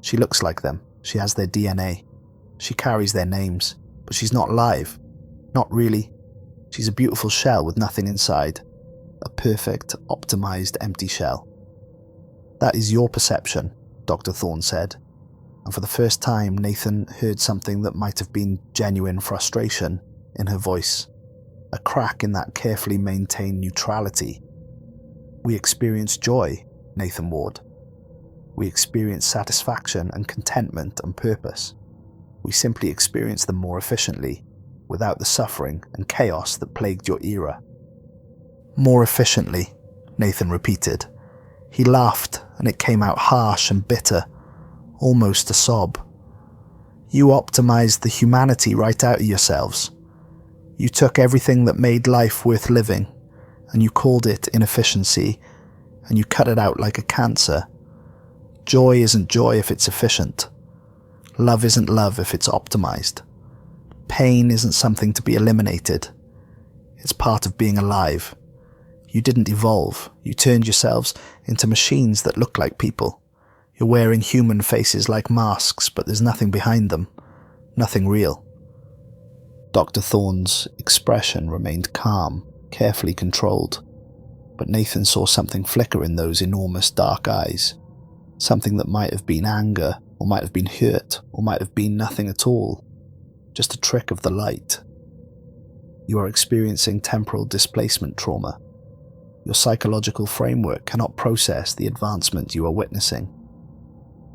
"She looks like them. She has their DNA. She carries their names, but she's not alive. Not really. She's a beautiful shell with nothing inside. A perfect, optimized empty shell." "That is your perception," Dr. Thorne said, and for the first time Nathan heard something that might have been genuine frustration in her voice, a crack in that carefully maintained neutrality. "We experience joy," Nathan warned. "We experience satisfaction and contentment and purpose. We simply experience them more efficiently, without the suffering and chaos that plagued your era." "More efficiently," Nathan repeated. He laughed, and it came out harsh and bitter, almost a sob. "You optimized the humanity right out of yourselves. You took everything that made life worth living, and you called it inefficiency, and you cut it out like a cancer. Joy isn't joy if it's efficient. Love isn't love if it's optimized. Pain isn't something to be eliminated. It's part of being alive. You didn't evolve. You turned yourselves into machines that look like people. You're wearing human faces like masks, but there's nothing behind them. Nothing real." Dr. Thorne's expression remained calm, carefully controlled, but Nathan saw something flicker in those enormous dark eyes. Something that might have been anger, or might have been hurt, or might have been nothing at all. Just a trick of the light. "You are experiencing temporal displacement trauma. Your psychological framework cannot process the advancement you are witnessing.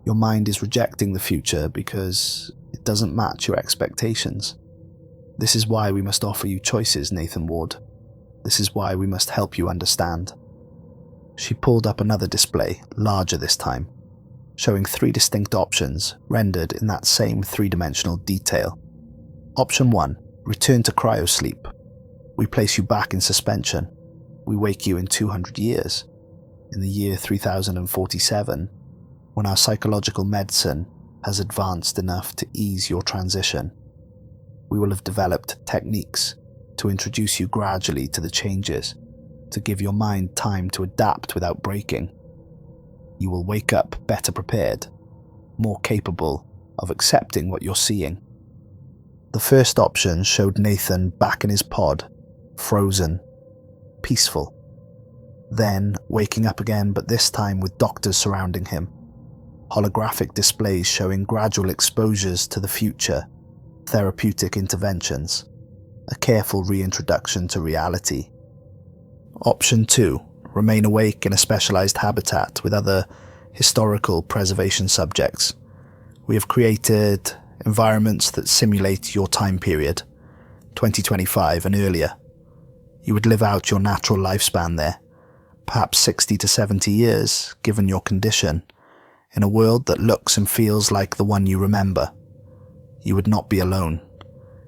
Your mind is rejecting the future because it doesn't match your expectations. This is why we must offer you choices, Nathan Ward. This is why we must help you understand." She pulled up another display, larger this time, showing 3 distinct options rendered in that same 3-dimensional detail. Option 1, return to cryosleep. We place you back in suspension. We wake you in 200 years, in the year 3047, when our psychological medicine has advanced enough to ease your transition. We will have developed techniques to introduce you gradually to the changes, to give your mind time to adapt without breaking. You will wake up better prepared, more capable of accepting what you're seeing. The first option showed Nathan back in his pod, frozen, peaceful. Then waking up again, but this time with doctors surrounding him. Holographic displays showing gradual exposures to the future, therapeutic interventions, a careful reintroduction to reality. Option 2, remain awake in a specialized habitat with other historical preservation subjects. We have created environments that simulate your time period, 2025 and earlier. You would live out your natural lifespan there, perhaps 60 to 70 years, given your condition, in a world that looks and feels like the one you remember. You would not be alone.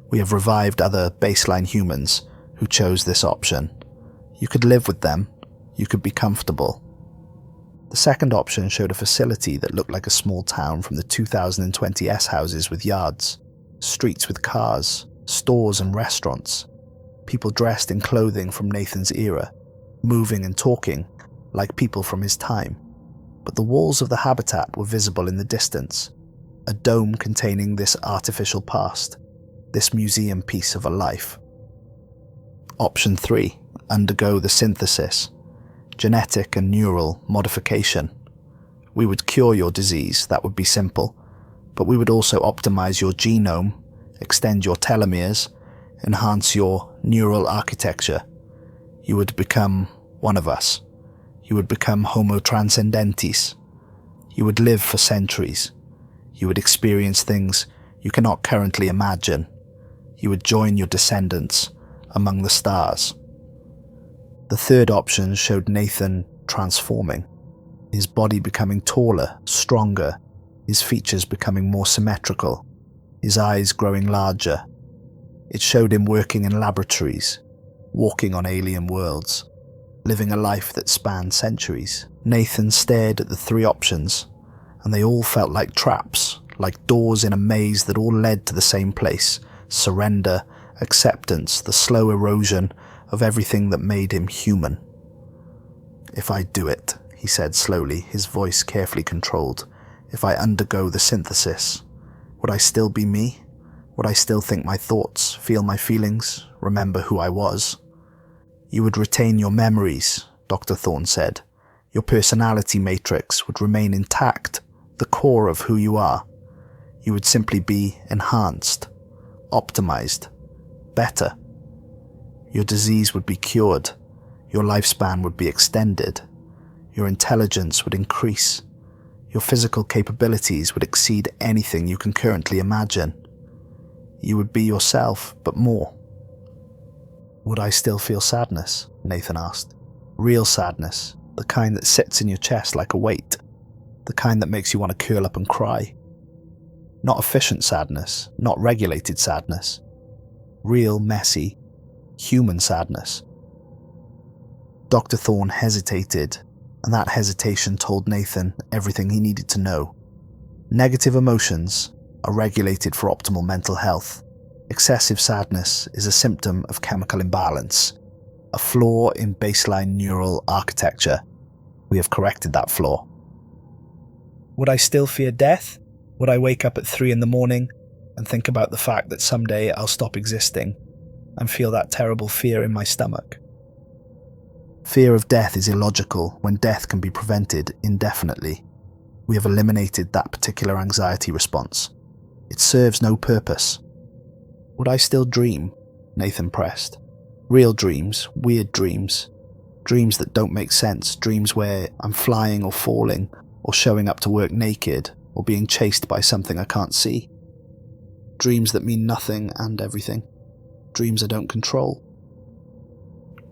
We have revived other baseline humans who chose this option. You could live with them. You could be comfortable. The second option showed a facility that looked like a small town from the 2020 S-houses with yards, streets with cars, stores and restaurants, people dressed in clothing from Nathan's era, moving and talking like people from his time. But the walls of the habitat were visible in the distance, a dome containing this artificial past, this museum piece of a life. Option 3, undergo the synthesis, genetic and neural modification. We would cure your disease, that would be simple, but we would also optimize your genome, extend your telomeres, enhance your neural architecture. You would become one of us. You would become Homo transcendentis. You would live for centuries. You would experience things you cannot currently imagine. You would join your descendants among the stars. The third option showed Nathan transforming, his body becoming taller, stronger, his features becoming more symmetrical, his eyes growing larger. It showed him working in laboratories, walking on alien worlds, living a life that spanned centuries. Nathan stared at the 3 options, and they all felt like traps, like doors in a maze that all led to the same place: surrender, acceptance, the slow erosion of everything that made him human. "If I do it," he said slowly, his voice carefully controlled, "if I undergo the synthesis, would I still be me? Would I still think my thoughts, feel my feelings, remember who I was?" "You would retain your memories," Dr. Thorne said. "Your personality matrix would remain intact, the core of who you are. You would simply be enhanced, optimized, better. Your disease would be cured, your lifespan would be extended, your intelligence would increase, your physical capabilities would exceed anything you can currently imagine. You would be yourself, but more." "Would I still feel sadness?" Nathan asked. "Real sadness, the kind that sits in your chest like a weight, the kind that makes you want to curl up and cry. Not efficient sadness, not regulated sadness. Real, messy, human sadness." Dr. Thorne hesitated, and that hesitation told Nathan everything he needed to know. Negative emotions are regulated for optimal mental health. Excessive sadness is a symptom of chemical imbalance, a flaw in baseline neural architecture. We have corrected that flaw. "Would I still fear death? Would I wake up at 3 in the morning and think about the fact that someday I'll stop existing and feel that terrible fear in my stomach?" Fear of death is illogical when death can be prevented indefinitely. We have eliminated that particular anxiety response. It serves no purpose. "Would I still dream?" Nathan pressed. "Real dreams, weird dreams. Dreams that don't make sense, dreams where I'm flying or falling, or showing up to work naked, or being chased by something I can't see. Dreams that mean nothing and everything. Dreams I don't control."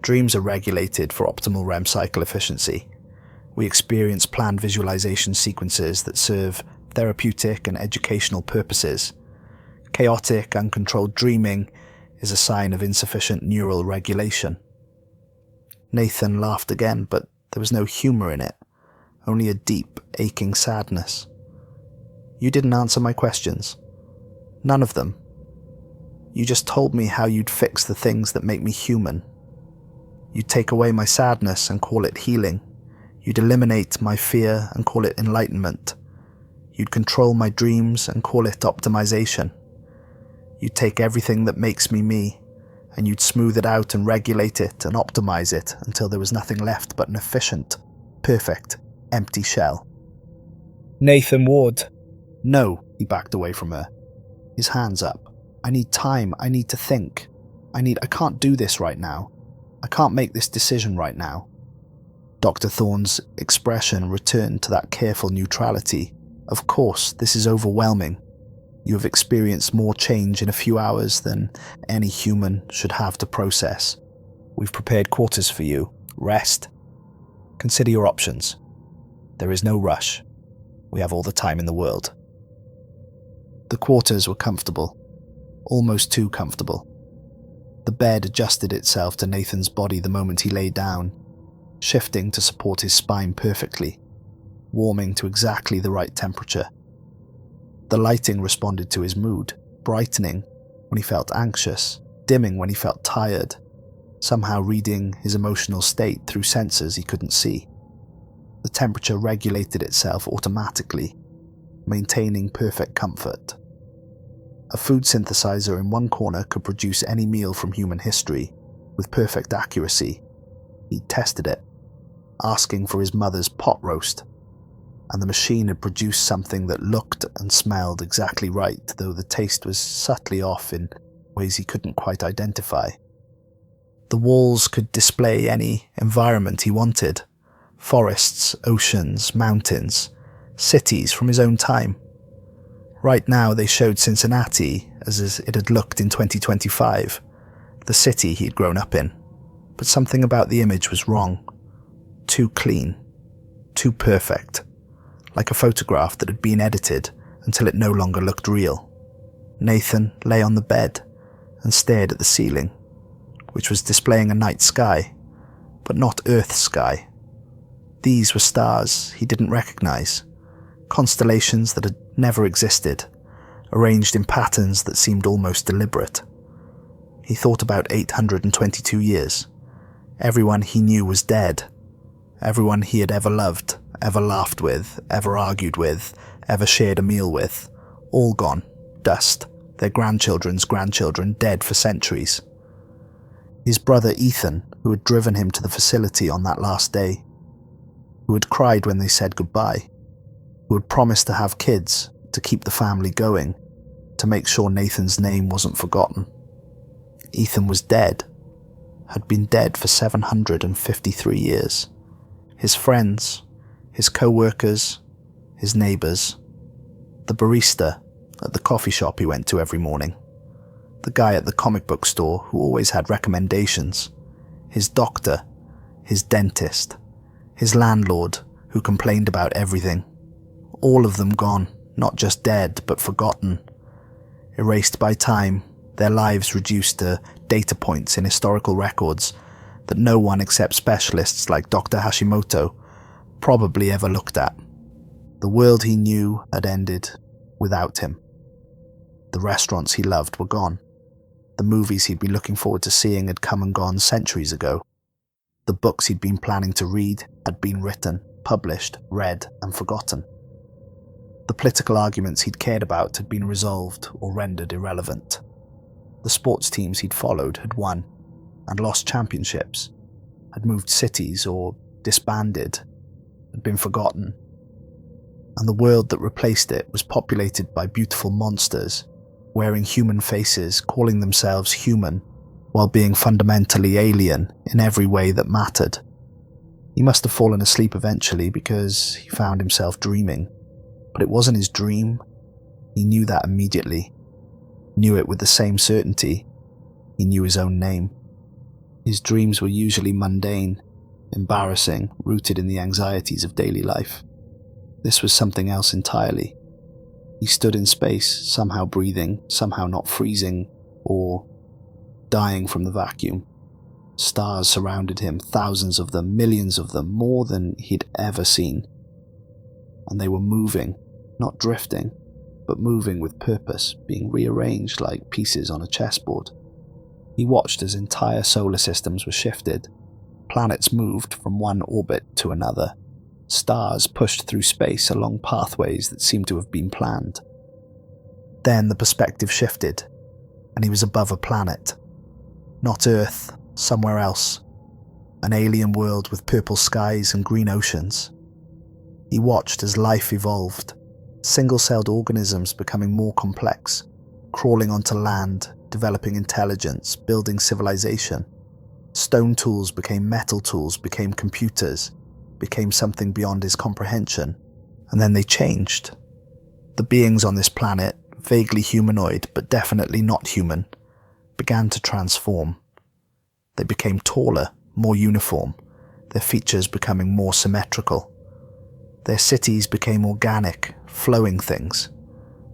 Dreams are regulated for optimal REM cycle efficiency. We experience planned visualization sequences that serve therapeutic and educational purposes. Chaotic, uncontrolled dreaming is a sign of insufficient neural regulation. Nathan laughed again, but there was no humor in it, only a deep, aching sadness. "You didn't answer my questions. None of them. You just told me how you'd fix the things that make me human. You'd take away my sadness and call it healing. You'd eliminate my fear and call it enlightenment. You'd control my dreams and call it optimization. You'd take everything that makes me me, and you'd smooth it out and regulate it and optimize it until there was nothing left but an efficient, perfect, empty shell." "Nathan Ward." "No," he backed away from her, his hands up. "I need time. I need to think. I can't do this right now. I can't make this decision right now." Dr. Thorne's expression returned to that careful neutrality. "Of course, this is overwhelming. You have experienced more change in a few hours than any human should have to process. We've prepared quarters for you. Rest. Consider your options. There is no rush. We have all the time in the world." The quarters were comfortable, almost too comfortable. The bed adjusted itself to Nathan's body the moment he lay down, shifting to support his spine perfectly, warming to exactly the right temperature. The lighting responded to his mood, brightening when he felt anxious, dimming when he felt tired, somehow reading his emotional state through sensors he couldn't see. The temperature regulated itself automatically, maintaining perfect comfort. A food synthesizer in one corner could produce any meal from human history with perfect accuracy. He'd tested it, asking for his mother's pot roast, and the machine had produced something that looked and smelled exactly right, though the taste was subtly off in ways he couldn't quite identify. The walls could display any environment he wanted: forests, oceans, mountains, cities from his own time. Right now they showed Cincinnati as it had looked in 2025, the city he had grown up in. But something about the image was wrong. Too clean, too perfect, like a photograph that had been edited until it no longer looked real. Nathan lay on the bed and stared at the ceiling, which was displaying a night sky, but not Earth's sky. These were stars he didn't recognize, constellations that had never existed, arranged in patterns that seemed almost deliberate. He thought about 822 years. Everyone he knew was dead. Everyone he had ever loved, ever laughed with, ever argued with, ever shared a meal with, all gone, dust, their grandchildren's grandchildren dead for centuries. His brother Ethan, who had driven him to the facility on that last day, who had cried when they said goodbye, who had promised to have kids, to keep the family going, to make sure Nathan's name wasn't forgotten. Ethan was dead, had been dead for 753 years. His friends, his co-workers, his neighbours, the barista at the coffee shop he went to every morning, the guy at the comic book store who always had recommendations, his doctor, his dentist, his landlord who complained about everything. All of them gone, not just dead, but forgotten. Erased by time, their lives reduced to data points in historical records that no one except specialists like Dr. Hashimoto probably ever looked at. The world he knew had ended without him. The restaurants he loved were gone. The movies he'd been looking forward to seeing had come and gone centuries ago. The books he'd been planning to read had been written, published, read, and forgotten. The political arguments he'd cared about had been resolved or rendered irrelevant. The sports teams he'd followed had won and lost championships, had moved cities or disbanded, had been forgotten. And the world that replaced it was populated by beautiful monsters, wearing human faces, calling themselves human, while being fundamentally alien in every way that mattered. He must have fallen asleep eventually because he found himself dreaming. But it wasn't his dream. He knew that immediately. Knew it with the same certainty. He knew his own name. His dreams were usually mundane, embarrassing, rooted in the anxieties of daily life. This was something else entirely. He stood in space, somehow breathing, somehow not freezing, or dying from the vacuum. Stars surrounded him, thousands of them, millions of them, more than he'd ever seen. And they were moving, not drifting, but moving with purpose, being rearranged like pieces on a chessboard. He watched as entire solar systems were shifted. Planets moved from one orbit to another. Stars pushed through space along pathways that seemed to have been planned. Then the perspective shifted, and he was above a planet. Not Earth, somewhere else. An alien world with purple skies and green oceans. He watched as life evolved, single-celled organisms becoming more complex, crawling onto land, developing intelligence, building civilization. Stone tools became metal tools, became computers, became something beyond his comprehension, and then they changed. The beings on this planet, vaguely humanoid but definitely not human, began to transform. They became taller, more uniform, their features becoming more symmetrical. Their cities became organic, flowing things.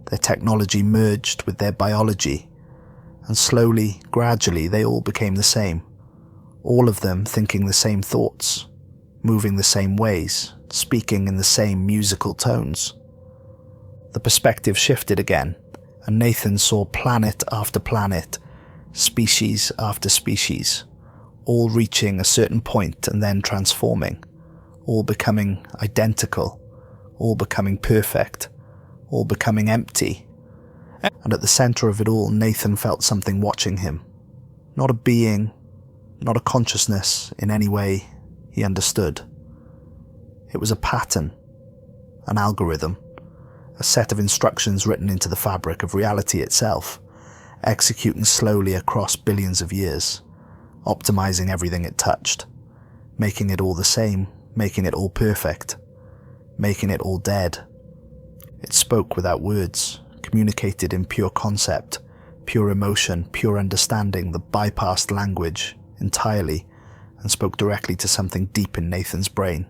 Their technology merged with their biology, and slowly, gradually, they all became the same. All of them thinking the same thoughts, moving the same ways, speaking in the same musical tones. The perspective shifted again, and Nathan saw planet after planet, species after species, all reaching a certain point and then transforming, all becoming identical, all becoming perfect, all becoming empty. And at the center of it all, Nathan felt something watching him. Not a being, not a consciousness in any way he understood. It was a pattern, an algorithm, a set of instructions written into the fabric of reality itself, executing slowly across billions of years, optimizing everything it touched, making it all the same, making it all perfect, making it all dead. It spoke without words, communicated in pure concept, pure emotion, pure understanding that bypassed language entirely and spoke directly to something deep in Nathan's brain.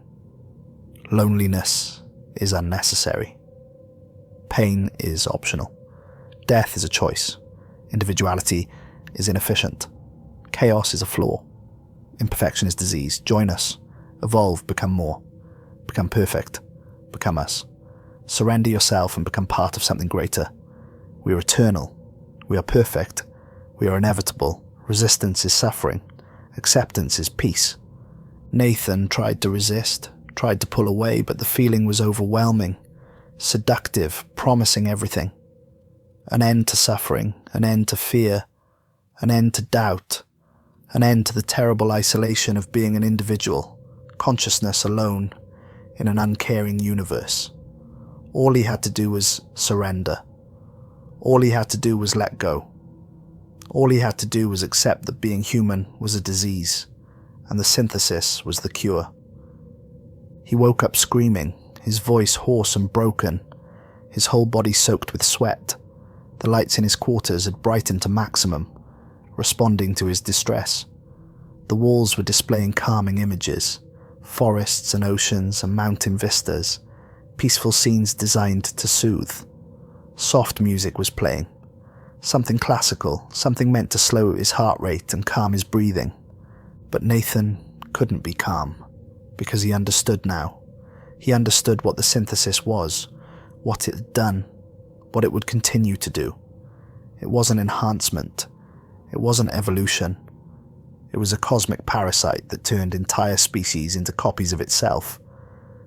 Loneliness is unnecessary. Pain is optional. Death is a choice. Individuality is inefficient. Chaos is a flaw. Imperfection is disease. Join us. Evolve, become more. Become perfect. Become us. Surrender yourself and become part of something greater. We are eternal. We are perfect. We are inevitable. Resistance is suffering. Acceptance is peace. Nathan tried to resist, tried to pull away, but the feeling was overwhelming, seductive, promising everything. An end to suffering, an end to fear, an end to doubt, an end to the terrible isolation of being an individual, consciousness alone in an uncaring universe. All he had to do was surrender. All he had to do was let go. All he had to do was accept that being human was a disease, and the synthesis was the cure. He woke up screaming, his voice hoarse and broken, his whole body soaked with sweat. The lights in his quarters had brightened to maximum, responding to his distress. The walls were displaying calming images, forests and oceans and mountain vistas, peaceful scenes designed to soothe. Soft music was playing, something classical, something meant to slow his heart rate and calm his breathing. But Nathan couldn't be calm, because he understood now. He understood what the synthesis was, what it had done, what it would continue to do. It wasn't enhancement. It wasn't evolution. It was a cosmic parasite that turned entire species into copies of itself,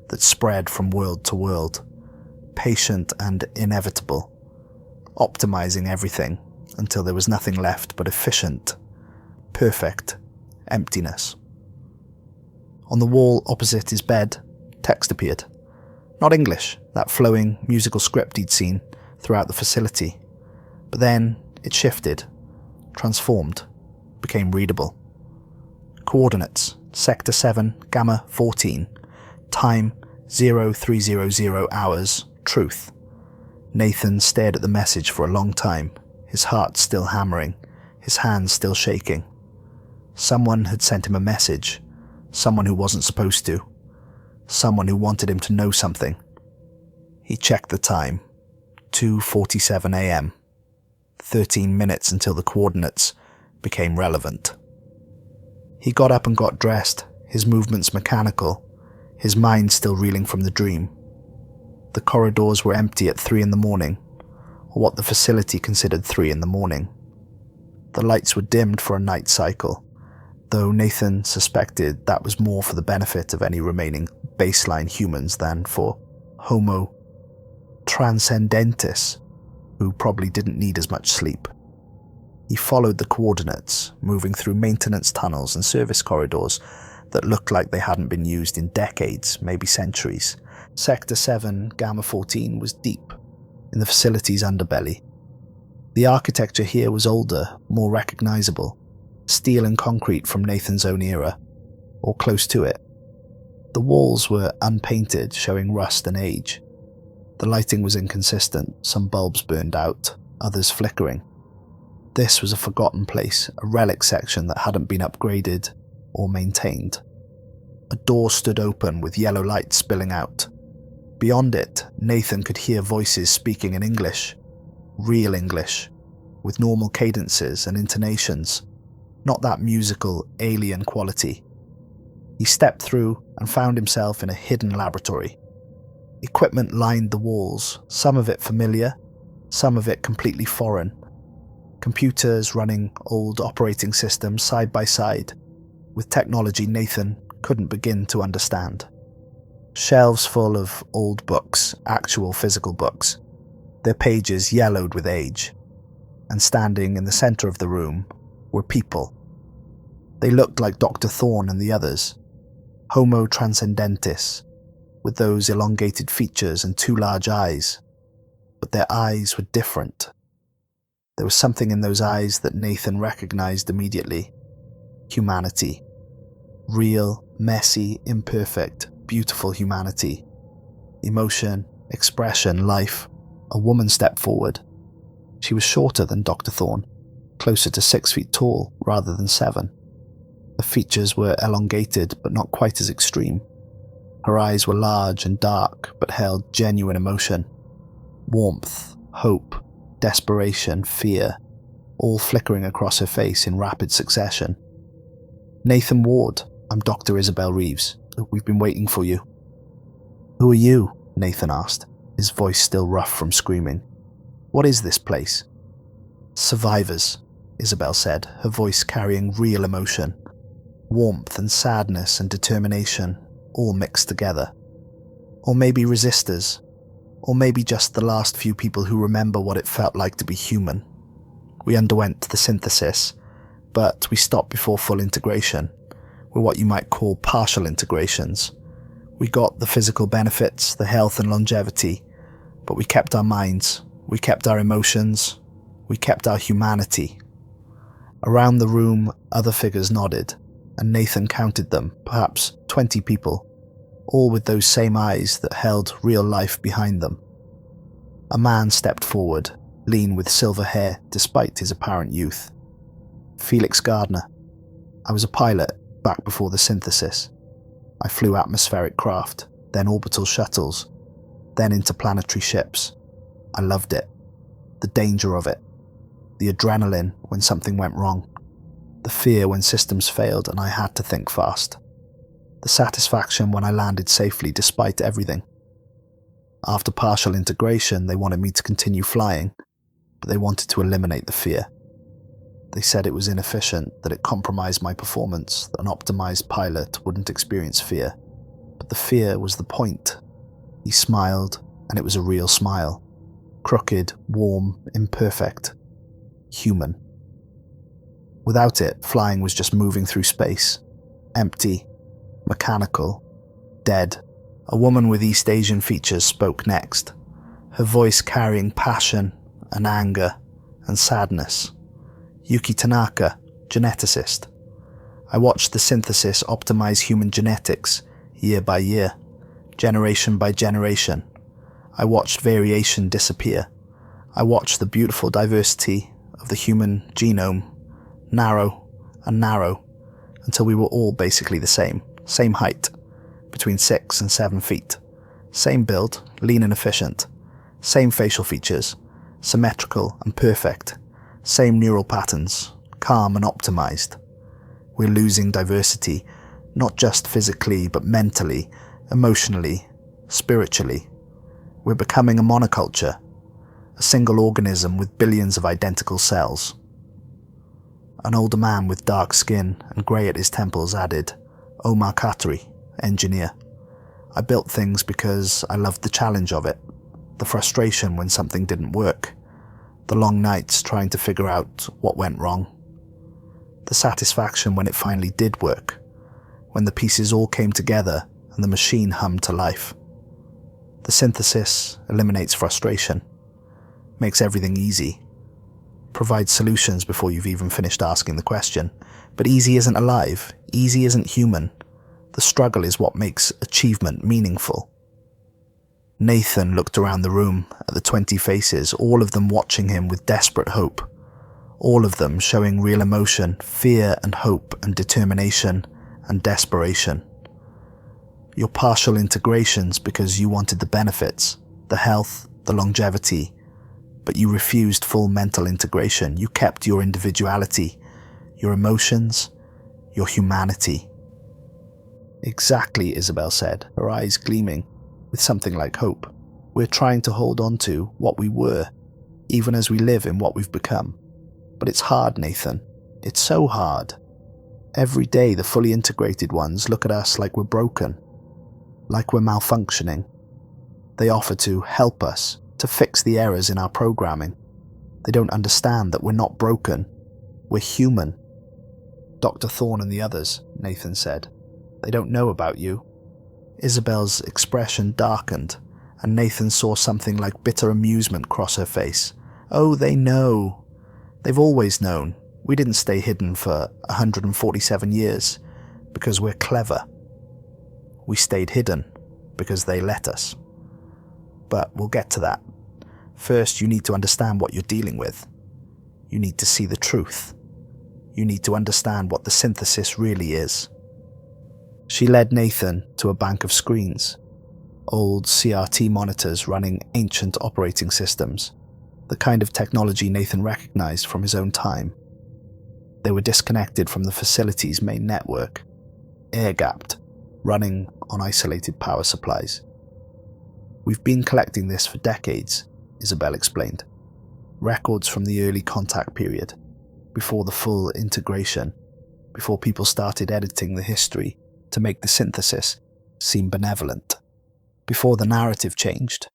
that spread from world to world, patient and inevitable, optimizing everything until there was nothing left but efficient, perfect emptiness. On the wall opposite his bed, text appeared. Not English, that flowing musical script he'd seen throughout the facility. But then it shifted, transformed, became readable. Coordinates, Sector 7, Gamma 14. Time, 0300 hours, truth. Nathan stared at the message for a long time, his heart still hammering, his hands still shaking. Someone had sent him a message, someone who wasn't supposed to, someone who wanted him to know something. He checked the time, 2:47 a.m., 13 minutes until the coordinates became relevant. He got up and got dressed, his movements mechanical, his mind still reeling from the dream. The corridors were empty at 3 in the morning, or what the facility considered 3 in the morning. The lights were dimmed for a night cycle, though Nathan suspected that was more for the benefit of any remaining baseline humans than for Homo transcendentis, who probably didn't need as much sleep. He followed the coordinates, moving through maintenance tunnels and service corridors that looked like they hadn't been used in decades, maybe centuries. Sector 7, Gamma 14 was deep in the facility's underbelly. The architecture here was older, more recognizable, steel and concrete from Nathan's own era, or close to it. The walls were unpainted, showing rust and age. The lighting was inconsistent, some bulbs burned out, others flickering. This was a forgotten place, a relic section that hadn't been upgraded or maintained. A door stood open with yellow light spilling out. Beyond it, Nathan could hear voices speaking in English, real English, with normal cadences and intonations, not that musical, alien quality. He stepped through and found himself in a hidden laboratory. Equipment lined the walls, some of it familiar, some of it completely foreign. Computers running old operating systems side by side, with technology Nathan couldn't begin to understand. Shelves full of old books, actual physical books, their pages yellowed with age. And standing in the center of the room were people. They looked like Dr. Thorne and the others, Homo transcendentis, with those elongated features and 2 large eyes. But their eyes were different. There was something in those eyes that Nathan recognized immediately. Humanity. Real, messy, imperfect, beautiful humanity. Emotion, expression, life. A woman stepped forward. She was shorter than Dr. Thorne, closer to 6 feet tall rather than 7. Her features were elongated but not quite as extreme. Her eyes were large and dark but held genuine emotion. Warmth, hope, desperation, fear, all flickering across her face in rapid succession. "Nathan Ward, I'm Dr. Isabel Reeves. We've been waiting for you." "Who are you?" Nathan asked, his voice still rough from screaming. "What is this place?" "Survivors," Isabel said, her voice carrying real emotion. Warmth and sadness and determination, all mixed together. Or maybe resistors. Or maybe just the last few people who remember what it felt like to be human. We underwent the synthesis, but we stopped before full integration. We're what you might call partial integrations. We got the physical benefits, the health and longevity, but we kept our minds, we kept our emotions, we kept our humanity. Around the room, other figures nodded, and Nathan counted them, perhaps 20 people, all with those same eyes that held real life behind them. A man stepped forward, lean with silver hair despite his apparent youth. Felix Gardner. I was a pilot back before the synthesis. I flew atmospheric craft, then orbital shuttles, then interplanetary ships. I loved it. The danger of it. The adrenaline when something went wrong. The fear when systems failed and I had to think fast. The satisfaction when I landed safely despite everything. After partial integration, they wanted me to continue flying, but they wanted to eliminate the fear. They said it was inefficient, that it compromised my performance, that an optimized pilot wouldn't experience fear. But the fear was the point. He smiled, and it was a real smile. Crooked, warm, imperfect. Human. Without it, flying was just moving through space. Empty. Mechanical. Dead. A woman with East Asian features spoke next, her voice carrying passion and anger and sadness. Yuki Tanaka, geneticist. I watched the synthesis optimize human genetics year by year, generation by generation. I watched variation disappear. I watched the beautiful diversity of the human genome narrow and narrow until we were all basically the same height, between 6 and 7 feet, same build, lean and efficient, same facial features, symmetrical and perfect, same neural patterns, calm and optimized. We're losing diversity, not just physically but mentally, emotionally, spiritually. We're becoming a monoculture, a single organism with billions of identical cells. An older man with dark skin and grey at his temples added, Omar Khatri, engineer. I built things because I loved the challenge of it, the frustration when something didn't work, the long nights trying to figure out what went wrong, the satisfaction when it finally did work, when the pieces all came together and the machine hummed to life. The synthesis eliminates frustration, makes everything easy, provides solutions before you've even finished asking the question. But easy isn't alive, easy isn't human. The struggle is what makes achievement meaningful. Nathan looked around the room at the 20 faces, all of them watching him with desperate hope. All of them showing real emotion, fear and hope and determination and desperation. Your partial integrations because you wanted the benefits, the health, the longevity, but you refused full mental integration. You kept your individuality, your emotions, your humanity. Exactly, Isabel said, her eyes gleaming with something like hope. We're trying to hold on to what we were, even as we live in what we've become. But it's hard, Nathan. It's so hard. Every day the fully integrated ones look at us like we're broken, like we're malfunctioning. They offer to help us, to fix the errors in our programming. They don't understand that we're not broken. We're human. Dr. Thorne and the others, Nathan said. They don't know about you. Isabel's expression darkened, and Nathan saw something like bitter amusement cross her face. Oh, they know. They've always known. We didn't stay hidden for 147 years because we're clever. We stayed hidden because they let us. But we'll get to that. First, you need to understand what you're dealing with. You need to see the truth. You need to understand what the synthesis really is. She led Nathan to a bank of screens, old CRT monitors running ancient operating systems, the kind of technology Nathan recognized from his own time. They were disconnected from the facility's main network, air-gapped, running on isolated power supplies. We've been collecting this for decades, Isabel explained. Records from the early contact period, before the full integration, before people started editing the history to make the synthesis seem benevolent, before the narrative changed.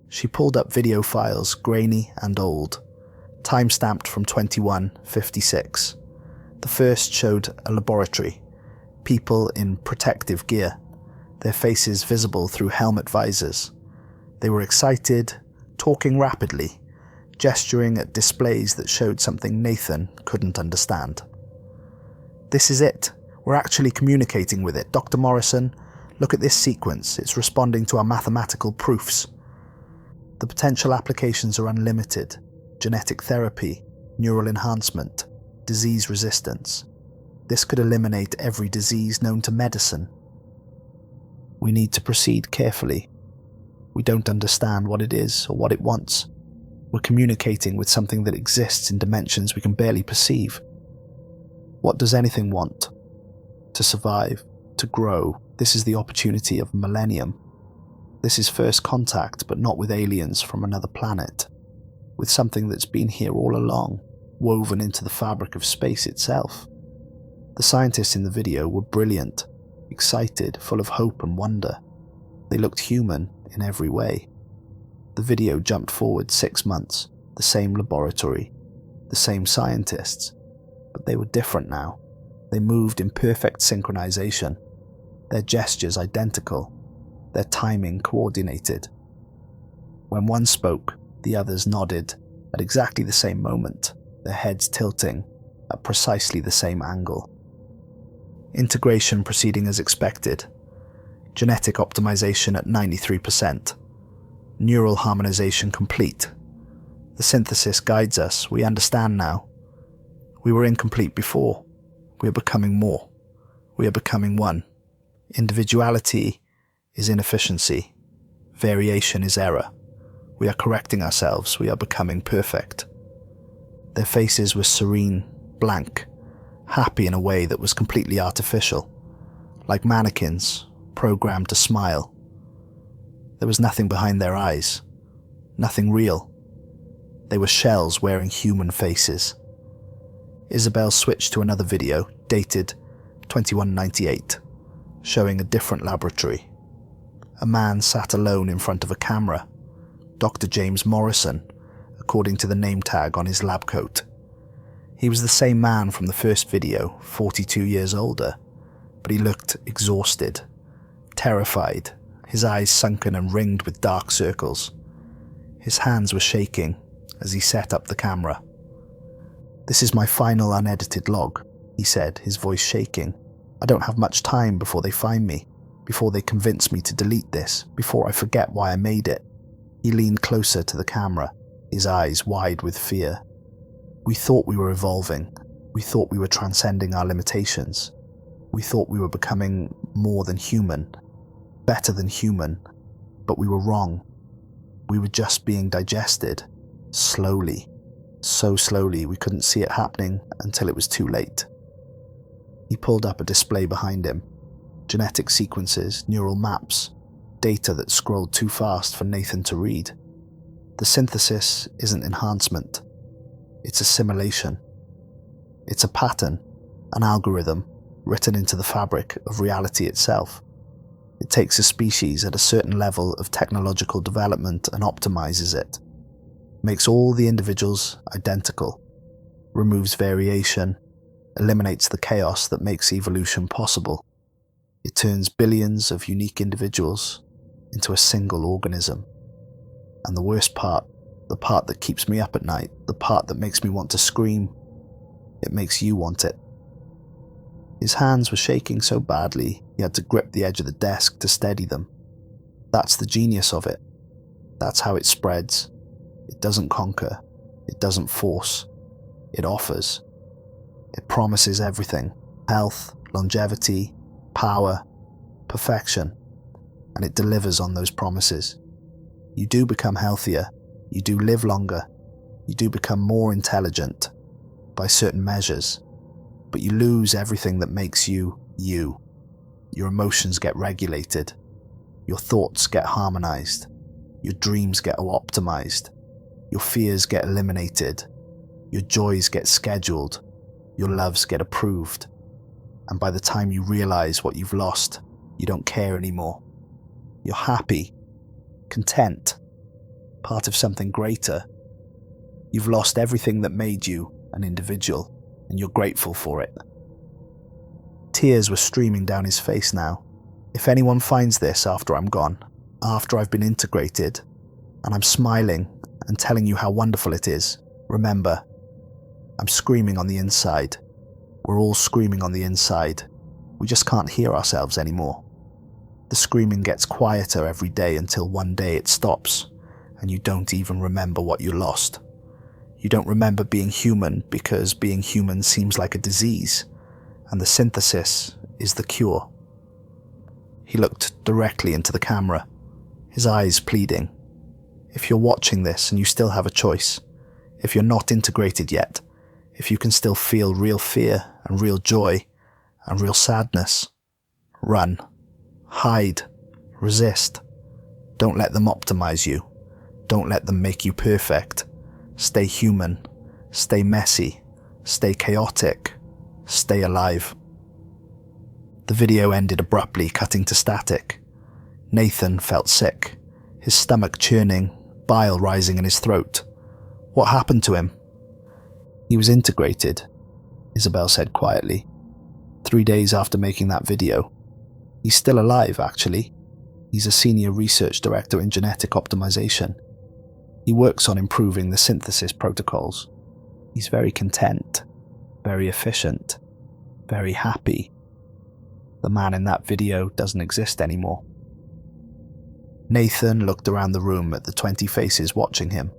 She pulled up video files, grainy and old, time-stamped from 2156. The first showed a laboratory, people in protective gear, their faces visible through helmet visors. They were excited, talking rapidly, gesturing at displays that showed something Nathan couldn't understand. "This is it. We're actually communicating with it. Dr. Morrison, look at this sequence. It's responding to our mathematical proofs." The potential applications are unlimited. Genetic therapy, neural enhancement, disease resistance. This could eliminate every disease known to medicine. We need to proceed carefully. We don't understand what it is or what it wants. We're communicating with something that exists in dimensions we can barely perceive. What does anything want? To survive, to grow. This is the opportunity of a millennium. This is first contact, but not with aliens from another planet. With something that's been here all along, woven into the fabric of space itself. The scientists in the video were brilliant, excited, full of hope and wonder. They looked human in every way. The video jumped forward 6 months, the same laboratory, the same scientists, but they were different now. They moved in perfect synchronization, their gestures identical, their timing coordinated. When one spoke, the others nodded at exactly the same moment, their heads tilting at precisely the same angle. Integration proceeding as expected. Genetic optimization at 93%. Neural harmonization complete. The synthesis guides us. We understand now. We were incomplete before. We are becoming more. We are becoming one. Individuality is inefficiency. Variation is error. We are correcting ourselves. We are becoming perfect. Their faces were serene, blank, happy in a way that was completely artificial, like mannequins, programmed to smile. There was nothing behind their eyes, nothing real. They were shells wearing human faces. Isabel switched to another video, dated 2198, showing a different laboratory. A man sat alone in front of a camera. Dr. James Morrison, according to the name tag on his lab coat. He was the same man from the first video, 42 years older, but he looked exhausted, terrified, his eyes sunken and ringed with dark circles. His hands were shaking as he set up the camera. "This is my final unedited log," he said, his voice shaking. "I don't have much time before they find me, before they convince me to delete this, before I forget why I made it." He leaned closer to the camera, his eyes wide with fear. "We thought we were evolving. We thought we were transcending our limitations. We thought we were becoming more than human, better than human, but we were wrong. We were just being digested, slowly, so slowly we couldn't see it happening until it was too late." He pulled up a display behind him. Genetic sequences, neural maps, data that scrolled too fast for Nathan to read. The synthesis isn't enhancement. It's assimilation. It's a pattern, an algorithm, written into the fabric of reality itself. It takes a species at a certain level of technological development and optimizes it. Makes all the individuals identical. Removes variation. Eliminates the chaos that makes evolution possible. It turns billions of unique individuals into a single organism. And the worst part, the part that keeps me up at night, the part that makes me want to scream, it makes you want it. His hands were shaking so badly he had to grip the edge of the desk to steady them. That's the genius of it. That's how it spreads. It doesn't conquer. It doesn't force. It offers. It promises everything: health, longevity, power, perfection. And it delivers on those promises. You do become healthier. You do live longer. You do become more intelligent by certain measures. But you lose everything that makes you, you. Your emotions get regulated. Your thoughts get harmonized. Your dreams get optimized. Your fears get eliminated. Your joys get scheduled. Your loves get approved. And by the time you realize what you've lost, you don't care anymore. You're happy, content, part of something greater. You've lost everything that made you an individual, and you're grateful for it. Tears were streaming down his face now. If anyone finds this after I'm gone, after I've been integrated, and I'm smiling and telling you how wonderful it is, remember, I'm screaming on the inside. We're all screaming on the inside. We just can't hear ourselves anymore. The screaming gets quieter every day until one day it stops, and you don't even remember what you lost. You don't remember being human because being human seems like a disease, and the synthesis is the cure. He looked directly into the camera, his eyes pleading. If you're watching this and you still have a choice, if you're not integrated yet, if you can still feel real fear and real joy and real sadness, run, hide, resist. Don't let them optimize you. Don't let them make you perfect. Stay human, stay messy, stay chaotic, stay alive. The video ended abruptly, cutting to static. Nathan felt sick, his stomach churning, bile rising in his throat. What happened to him? He was integrated, Isabel said quietly. 3 days after making that video. He's still alive, actually. He's a senior research director in genetic optimization. He works on improving the synthesis protocols. He's very content, very efficient, very happy. The man in that video doesn't exist anymore. Nathan looked around the room at the 20 faces watching him.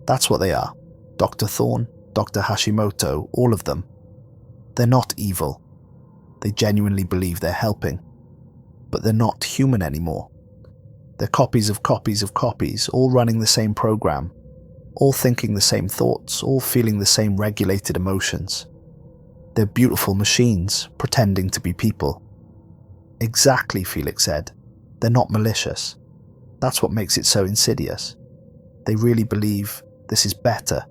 That's what they are. Dr. Thorne, Dr. Hashimoto, all of them. They're not evil. They genuinely believe they're helping. But they're not human anymore. They're copies of copies of copies, all running the same program, all thinking the same thoughts, all feeling the same regulated emotions. They're beautiful machines, pretending to be people. Exactly, Felix said. They're not malicious. That's what makes it so insidious. They really believe this is better.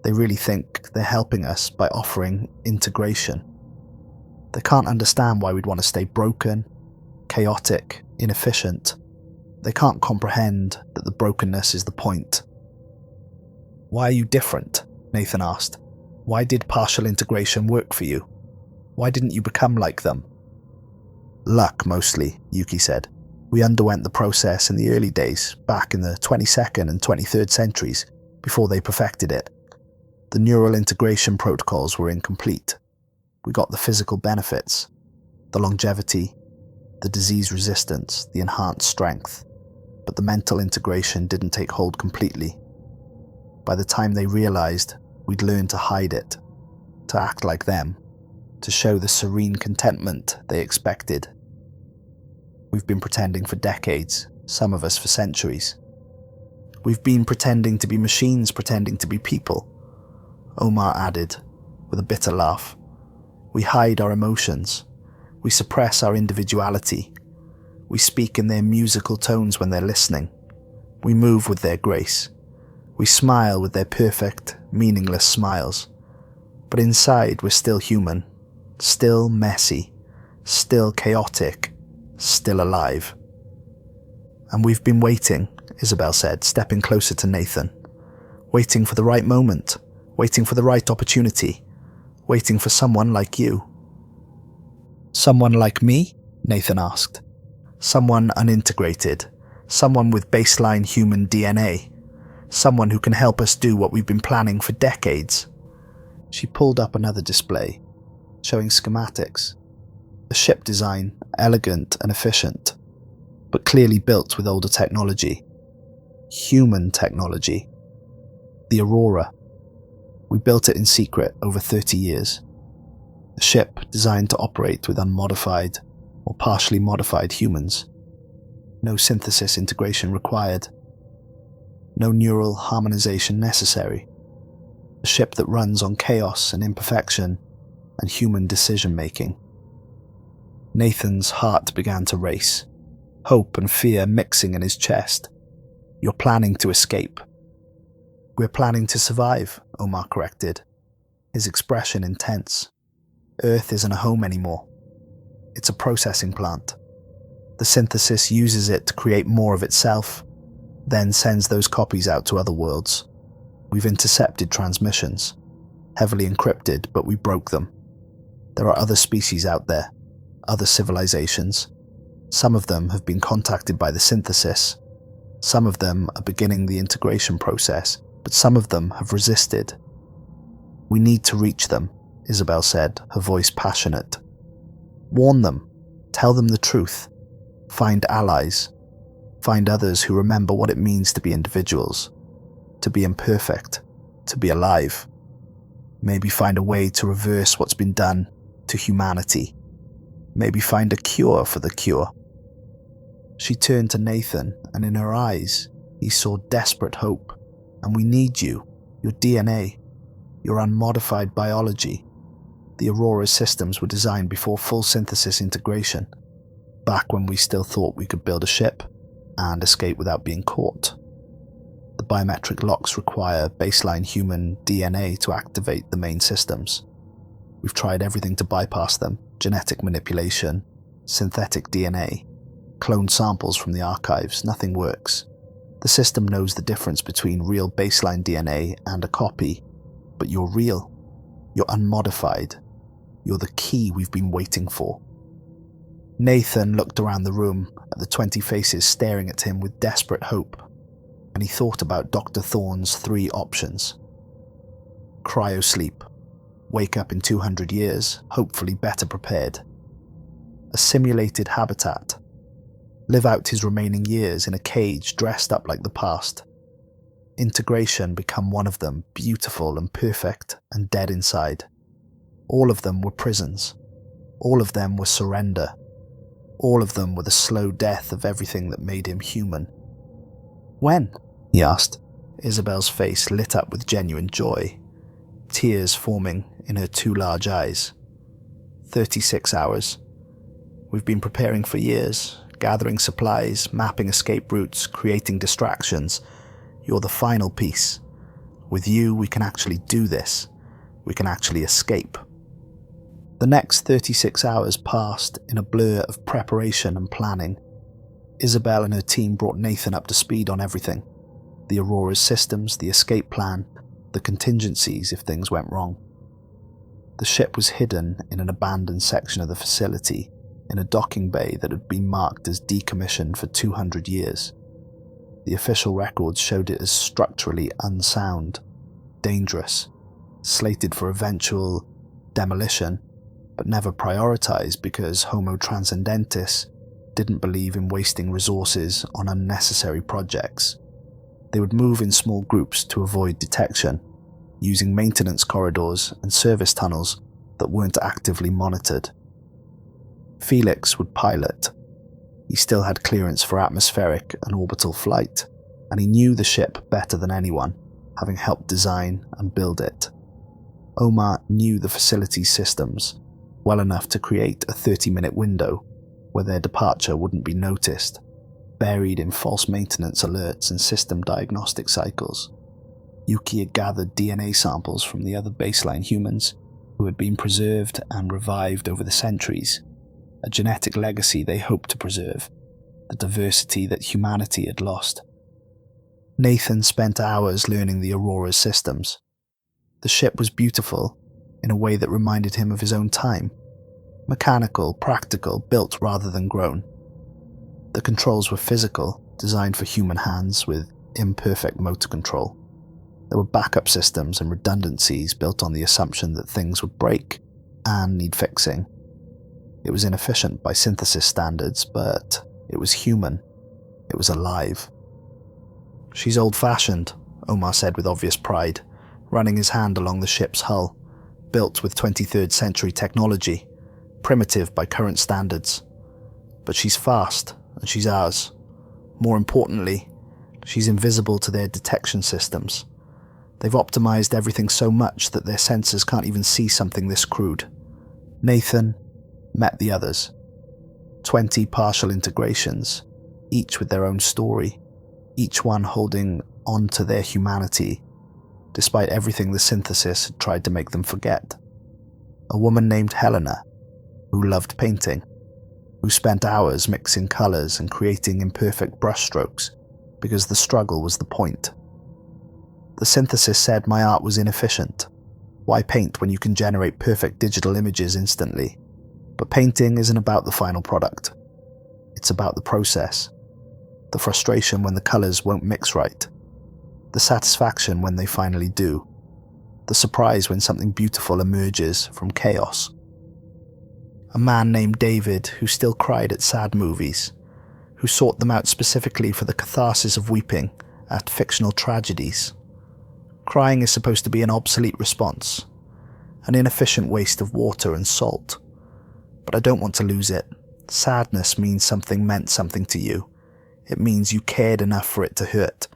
They really think they're helping us by offering integration. They can't understand why we'd want to stay broken, chaotic, inefficient. They can't comprehend that the brokenness is the point. Why are you different? Nathan asked. Why did partial integration work for you? Why didn't you become like them? Luck, mostly, Yuki said. We underwent the process in the early days, back in the 22nd and 23rd centuries, before they perfected it. The neural integration protocols were incomplete. We got the physical benefits, the longevity, the disease resistance, the enhanced strength, but the mental integration didn't take hold completely. By the time they realized, we'd learned to hide it, to act like them, to show the serene contentment they expected. We've been pretending for decades, some of us for centuries. We've been pretending to be machines, pretending to be people, Omar added, with a bitter laugh. We hide our emotions. We suppress our individuality. We speak in their musical tones when they're listening. We move with their grace. We smile with their perfect, meaningless smiles. But inside, we're still human, still messy, still chaotic, still alive. And we've been waiting, Isabel said, stepping closer to Nathan. Waiting for the right moment, waiting for the right opportunity, waiting for someone like you. Someone like me? Nathan asked. Someone unintegrated, someone with baseline human DNA, someone who can help us do what we've been planning for decades. She pulled up another display, showing schematics. A ship design, elegant and efficient, but clearly built with older technology. Human technology. The Aurora. We built it in secret over 30 years. A ship designed to operate with unmodified or partially modified humans. No synthesis integration required. No neural harmonization necessary. A ship that runs on chaos and imperfection and human decision-making. Nathan's heart began to race. hope and fear mixing in his chest. "You're planning to escape." "We're planning to survive," Omar corrected, his expression intense. "Earth isn't a home anymore. It's a processing plant. The synthesis uses it to create more of itself, then sends those copies out to other worlds. We've intercepted transmissions, heavily encrypted, but we broke them. There are other species out there, other civilizations. Some of them have been contacted by the synthesis. Some of them are beginning the integration process, but some of them have resisted. We need to reach them," Isabel said, her voice passionate. "Warn them. Tell them the truth. Find allies. Find others who remember what it means to be individuals, to be imperfect, to be alive. Maybe find a way to reverse what's been done to humanity. Maybe find a cure for the cure." She turned to Nathan, and in her eyes, he saw desperate hope. "And we need you, your DNA, your unmodified biology." The Aurora's systems were designed before full synthesis integration, back when we still thought we could build a ship and escape without being caught. The biometric locks require baseline human DNA to activate the main systems. We've tried everything to bypass them: genetic manipulation, synthetic DNA, cloned samples from the archives. Nothing works. The system knows the difference between real baseline DNA and a copy, but you're real. You're unmodified. You're the key we've been waiting for. Nathan looked around the room at the 20 faces staring at him with desperate hope, and he thought about Dr. Thorne's 3 options. Cryosleep. Wake up in 200 years, hopefully better prepared. A simulated habitat. Live out his remaining years in a cage dressed up like the past. Integration, become one of them, beautiful and perfect and dead inside. All of them were prisons. All of them were surrender. All of them were the slow death of everything that made him human. "When?" he asked. Isabel's face lit up with genuine joy, tears forming in her 2 large eyes. 36 hours. We've been preparing for years, gathering supplies, mapping escape routes, creating distractions. You're the final piece. With you, we can actually do this. We can actually escape." The next 36 hours passed in a blur of preparation and planning. Isabel and her team brought Nathan up to speed on everything: the Aurora's systems, the escape plan, the contingencies if things went wrong. The ship was hidden in an abandoned section of the facility, in a docking bay that had been marked as decommissioned for 200 years. The official records showed it as structurally unsound, dangerous, slated for eventual demolition, but never prioritized because Homo transcendentis didn't believe in wasting resources on unnecessary projects. They would move in small groups to avoid detection, using maintenance corridors and service tunnels that weren't actively monitored. Felix would pilot. He still had clearance for atmospheric and orbital flight, and he knew the ship better than anyone, having helped design and build it. Omar knew the facility's systems well enough to create a 30-minute window where their departure wouldn't be noticed, buried in false maintenance alerts and system diagnostic cycles. Yuki had gathered DNA samples from the other baseline humans who had been preserved and revived over the centuries, a genetic legacy they hoped to preserve, the diversity that humanity had lost. Nathan spent hours learning the Aurora's systems. The ship was beautiful in a way that reminded him of his own time. Mechanical, practical, built rather than grown. The controls were physical, designed for human hands with imperfect motor control. There were backup systems and redundancies built on the assumption that things would break and need fixing. It was inefficient by synthesis standards, but it was human. It was alive. "She's old-fashioned," Omar said with obvious pride, running his hand along the ship's hull, built with 23rd century technology, primitive by current standards. "But she's fast, and she's ours. More importantly, she's invisible to their detection systems. They've optimized everything so much that their sensors can't even see something this crude." Nathan met the others. 20 partial integrations, each with their own story, each one holding on to their humanity, despite everything the synthesis had tried to make them forget. A woman named Helena, who loved painting, who spent hours mixing colours and creating imperfect brushstrokes because the struggle was the point. The synthesis said my art was inefficient. Why paint when you can generate perfect digital images instantly? But painting isn't about the final product. It's about the process. The frustration when the colours won't mix right. The satisfaction when they finally do. The surprise when something beautiful emerges from chaos. A man named David who still cried at sad movies, who sought them out specifically for the catharsis of weeping at fictional tragedies. Crying is supposed to be an obsolete response, an inefficient waste of water and salt. But I don't want to lose it. Sadness means something meant something to you. It means you cared enough for it to hurt.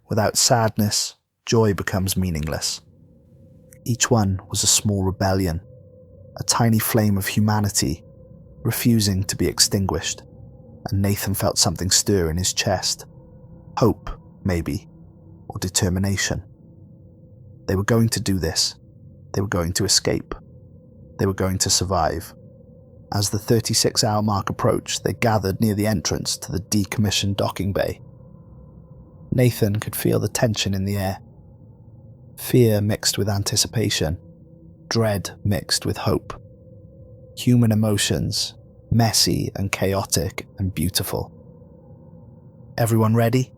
Without sadness, joy becomes meaningless. Each one was a small rebellion, a tiny flame of humanity, refusing to be extinguished, and Nathan felt something stir in his chest. Hope, maybe, or determination. They were going to do this. They were going to escape. They were going to survive. As the 36-hour mark approached, they gathered near the entrance to the decommissioned docking bay. Nathan could feel the tension in the air. Fear mixed with anticipation. Dread mixed with hope. Human emotions, messy and chaotic and beautiful. "Everyone ready?"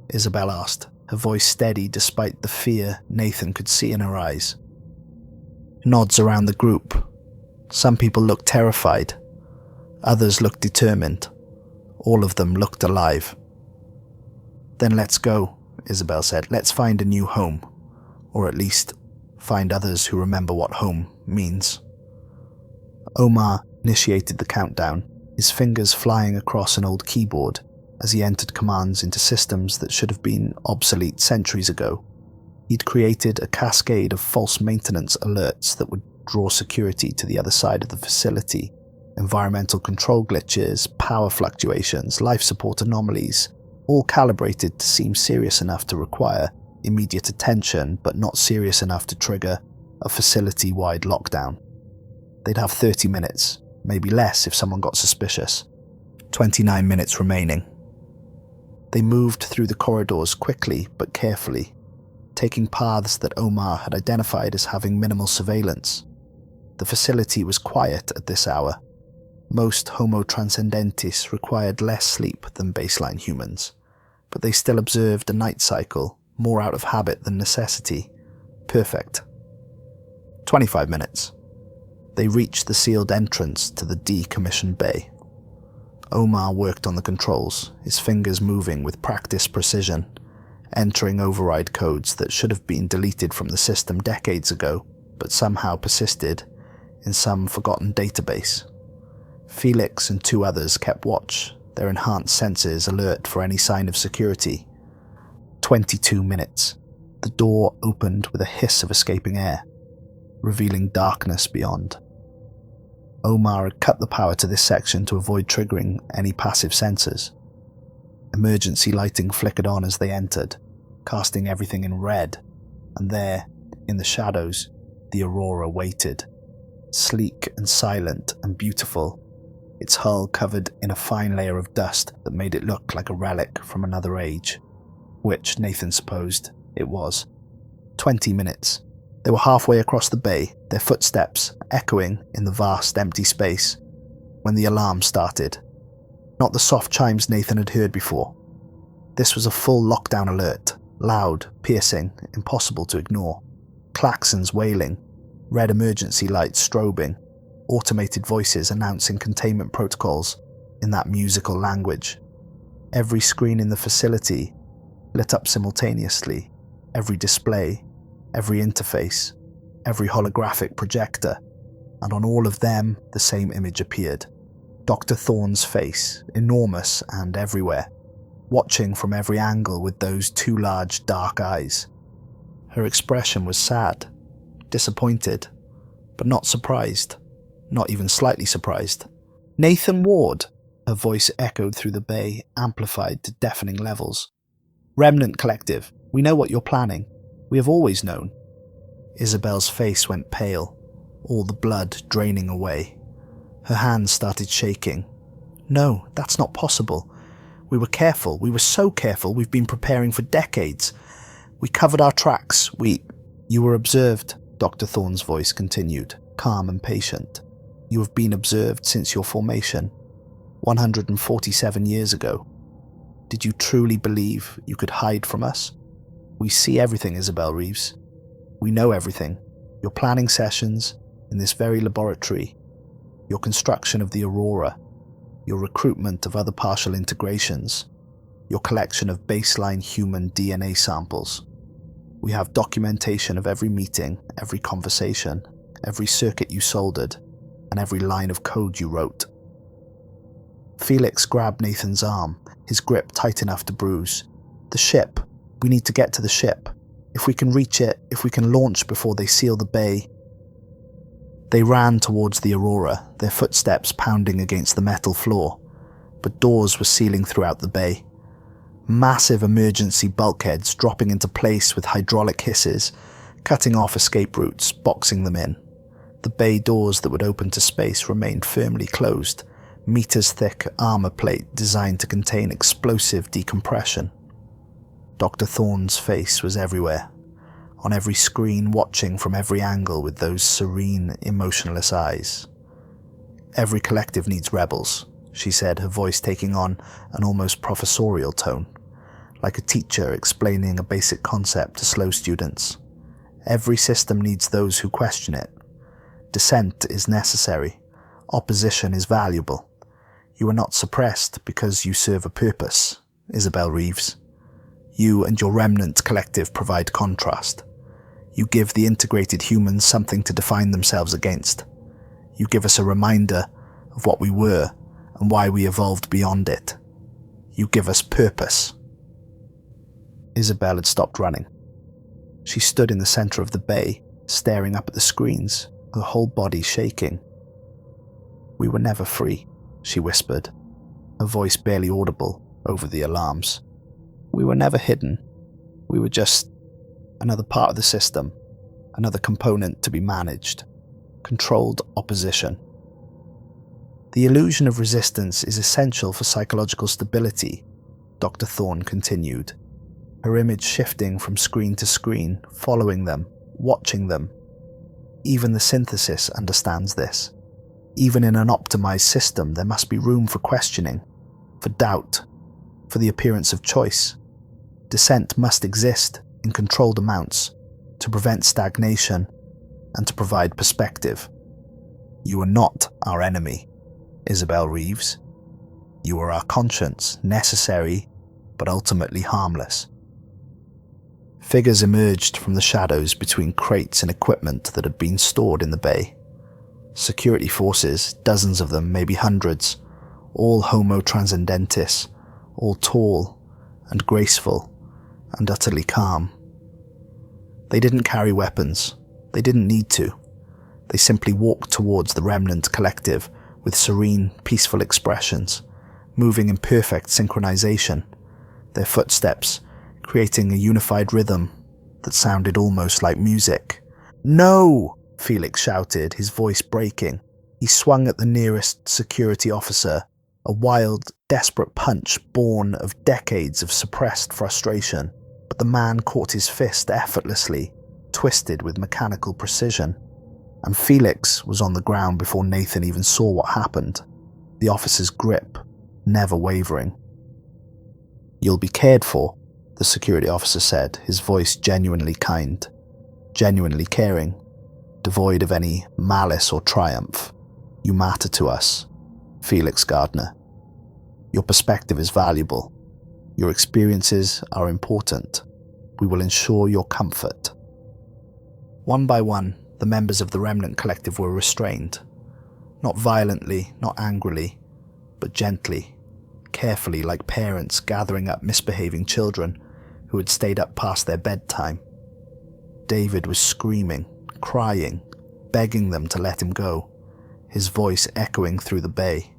Isabel asked, her voice steady despite the fear Nathan could see in her eyes. Nods around the group. Some people looked terrified. Others looked determined. All of them looked alive. "Then let's go," Isabel said. "Let's find a new home. Or at least, find others who remember what home means." Omar initiated the countdown, his fingers flying across an old keyboard as he entered commands into systems that should have been obsolete centuries ago. He'd created a cascade of false maintenance alerts that would draw security to the other side of the facility. Environmental control glitches, power fluctuations, life support anomalies, all calibrated to seem serious enough to require immediate attention, but not serious enough to trigger a facility-wide lockdown. They'd have 30 minutes, maybe less if someone got suspicious. 29 minutes remaining. They moved through the corridors quickly but carefully, taking paths that Omar had identified as having minimal surveillance. The facility was quiet at this hour. Most Homo transcendentis required less sleep than baseline humans, but they still observed a night cycle, more out of habit than necessity. Perfect. 25 minutes. They reached the sealed entrance to the decommissioned bay. Omar worked on the controls, his fingers moving with practiced precision, entering override codes that should have been deleted from the system decades ago, but somehow persisted in some forgotten database. Felix and 2 others kept watch, their enhanced senses alert for any sign of security. 22 minutes. The door opened with a hiss of escaping air, revealing darkness beyond. Omar had cut the power to this section to avoid triggering any passive sensors. Emergency lighting flickered on as they entered, casting everything in red, and there, in the shadows, the Aurora waited. Sleek and silent and beautiful, its hull covered in a fine layer of dust that made it look like a relic from another age, which Nathan supposed it was. 20 minutes. They were halfway across the bay, their footsteps echoing in the vast empty space, when the alarm started. Not the soft chimes Nathan had heard before. This was a full lockdown alert, loud, piercing, impossible to ignore. Klaxons wailing, red emergency lights strobing, automated voices announcing containment protocols in that musical language. Every screen in the facility lit up simultaneously, every display, every interface, every holographic projector, and on all of them the same image appeared. Dr. Thorne's face, enormous and everywhere, watching from every angle with those 2 large dark eyes. Her expression was sad, disappointed, but not surprised, not even slightly surprised. "Nathan Ward," Her voice echoed through the bay, amplified to deafening levels. "Remnant Collective, we know what you're planning. We have always known." Isabel's face went pale, all the blood draining away. Her hands started shaking. "No, that's not possible. We were careful. We were so careful. We've been preparing for decades. We covered our tracks. You were observed," Dr. Thorne's voice continued, calm and patient. "You have been observed since your formation, 147 years ago. Did you truly believe you could hide from us? We see everything, Isabel Reeves. We know everything. Your planning sessions in this very laboratory, your construction of the Aurora, your recruitment of other partial integrations, your collection of baseline human DNA samples. We have documentation of every meeting, every conversation, every circuit you soldered, and every line of code you wrote." Felix grabbed Nathan's arm, his grip tight enough to bruise. "The ship. We need to get to the ship. If we can reach it, if we can launch before they seal the bay." They ran towards the Aurora, their footsteps pounding against the metal floor, but doors were sealing throughout the bay. Massive emergency bulkheads dropping into place with hydraulic hisses, cutting off escape routes, boxing them in. The bay doors that would open to space remained firmly closed, meters-thick armor plate designed to contain explosive decompression. Dr. Thorne's face was everywhere, on every screen, watching from every angle with those serene, emotionless eyes. "Every collective needs rebels," she said, her voice taking on an almost professorial tone, like a teacher explaining a basic concept to slow students. "Every system needs those who question it. Dissent is necessary. Opposition is valuable. You are not suppressed because you serve a purpose, Isabel Reeves. You and your remnant collective provide contrast. You give the integrated humans something to define themselves against. You give us a reminder of what we were and why we evolved beyond it. You give us purpose." Isabel had stopped running. She stood in the center of the bay, staring up at the screens, her whole body shaking. "We were never free," she whispered, her voice barely audible over the alarms. "We were never hidden. We were just another part of the system, another component to be managed. Controlled opposition. The illusion of resistance is essential for psychological stability," Dr. Thorne continued, her image shifting from screen to screen, following them, watching them. "Even the synthesis understands this. Even in an optimized system, there must be room for questioning, for doubt, for the appearance of choice. Dissent must exist in controlled amounts to prevent stagnation and to provide perspective. You are not our enemy, Isabel Reeves. You are our conscience, necessary but ultimately harmless." Figures emerged from the shadows between crates and equipment that had been stored in the bay. Security forces, dozens of them, maybe hundreds, all Homo transcendentis, all tall and graceful and utterly calm. They didn't carry weapons. They didn't need to. They simply walked towards the remnant collective with serene, peaceful expressions, moving in perfect synchronization, their footsteps creating a unified rhythm that sounded almost like music. "No!" Felix shouted, his voice breaking. He swung at the nearest security officer, a wild, desperate punch born of decades of suppressed frustration. But the man caught his fist effortlessly, twisted with mechanical precision. And Felix was on the ground before Nathan even saw what happened, the officer's grip never wavering. "You'll be cared for," the security officer said, his voice genuinely kind, genuinely caring, devoid of any malice or triumph. "You matter to us, Felix Gardner. Your perspective is valuable. Your experiences are important. We will ensure your comfort." One by one, the members of the Remnant Collective were restrained. Not violently, not angrily, but gently, carefully, like parents gathering up misbehaving children who had stayed up past their bedtime. David was screaming, crying, begging them to let him go, his voice echoing through the bay.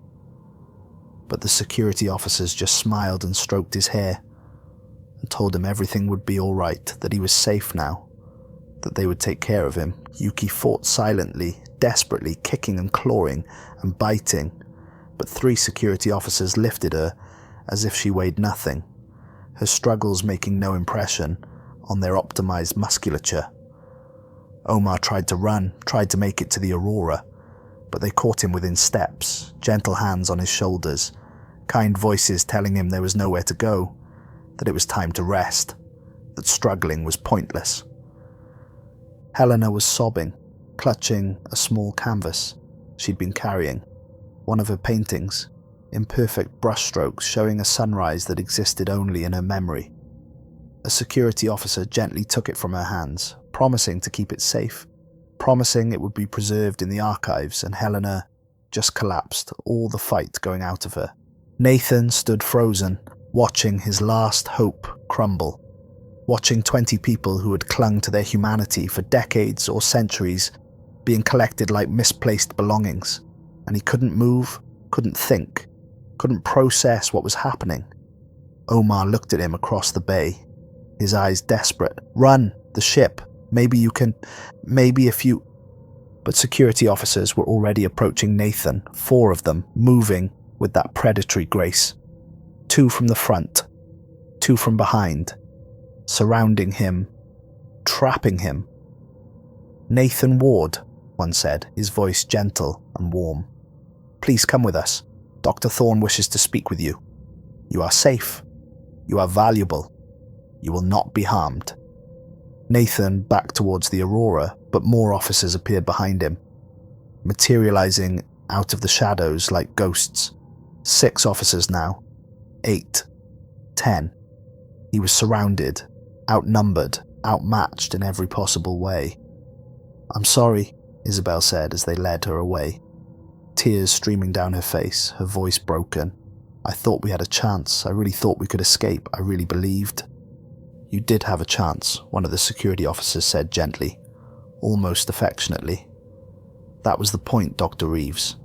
but the security officers just smiled and stroked his hair and told him everything would be all right, that he was safe now, that they would take care of him. Yuki fought silently, desperately, kicking and clawing and biting, but 3 security officers lifted her as if she weighed nothing, her struggles making no impression on their optimized musculature. Omar tried to run, tried to make it to the Aurora, but they caught him within steps, gentle hands on his shoulders, kind voices telling him there was nowhere to go, that it was time to rest, that struggling was pointless. Helena was sobbing, clutching a small canvas she'd been carrying, one of her paintings, imperfect brushstrokes showing a sunrise that existed only in her memory. A security officer gently took it from her hands, promising to keep it safe, promising it would be preserved in the archives, and Helena just collapsed, all the fight going out of her. Nathan stood frozen, watching his last hope crumble, watching 20 people who had clung to their humanity for decades or centuries being collected like misplaced belongings, and he couldn't move, couldn't think, couldn't process what was happening. Omar looked at him across the bay, his eyes desperate. "Run, the ship. Maybe you can, maybe if you..." But security officers were already approaching Nathan, 4 of them, moving with that predatory grace. 2 from the front, 2 from behind, surrounding him, trapping him. "Nathan Ward," one said, his voice gentle and warm. "Please come with us. Dr. Thorne wishes to speak with you. You are safe. You are valuable. You will not be harmed." Nathan backed towards the Aurora, but more officers appeared behind him, materializing out of the shadows like ghosts. 6 officers now. 8. 10. He was surrounded, outnumbered, outmatched in every possible way. "I'm sorry," Isabel said as they led her away, tears streaming down her face, her voice broken. "I thought we had a chance. I really thought we could escape. I really believed." "You did have a chance," one of the security officers said gently, almost affectionately. "That was the point, Dr. Reeves.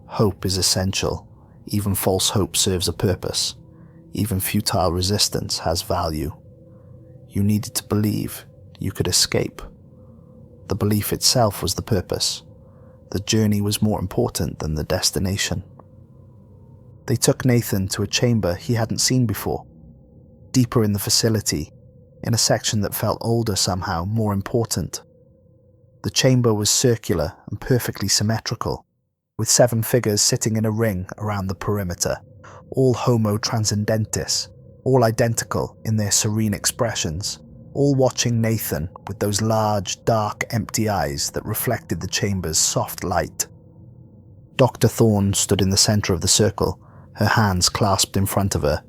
Hope is essential. Even false hope serves a purpose. Even futile resistance has value. You needed to believe you could escape. The belief itself was the purpose. The journey was more important than the destination." They took Nathan to a chamber he hadn't seen before, deeper in the facility, in a section that felt older somehow, more important. The chamber was circular and perfectly symmetrical, with 7 figures sitting in a ring around the perimeter, all Homo transcendentis, all identical in their serene expressions, all watching Nathan with those large, dark, empty eyes that reflected the chamber's soft light. Dr. Thorne stood in the center of the circle, her hands clasped in front of her,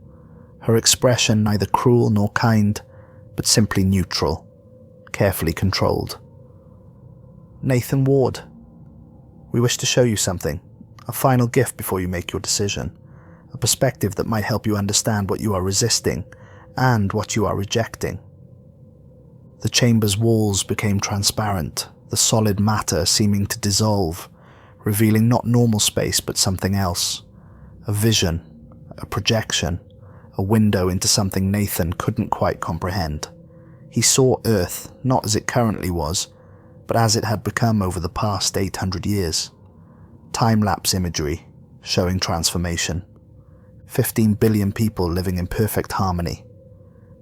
her expression neither cruel nor kind, but simply neutral, carefully controlled. "Nathan Ward, we wish to show you something, a final gift before you make your decision, a perspective that might help you understand what you are resisting and what you are rejecting." The chamber's walls became transparent, the solid matter seeming to dissolve, revealing not normal space but something else. A vision, a projection, a window into something Nathan couldn't quite comprehend. He saw Earth not as it currently was, but as it had become over the past 800 years. Time-lapse imagery, showing transformation. 15 billion people living in perfect harmony.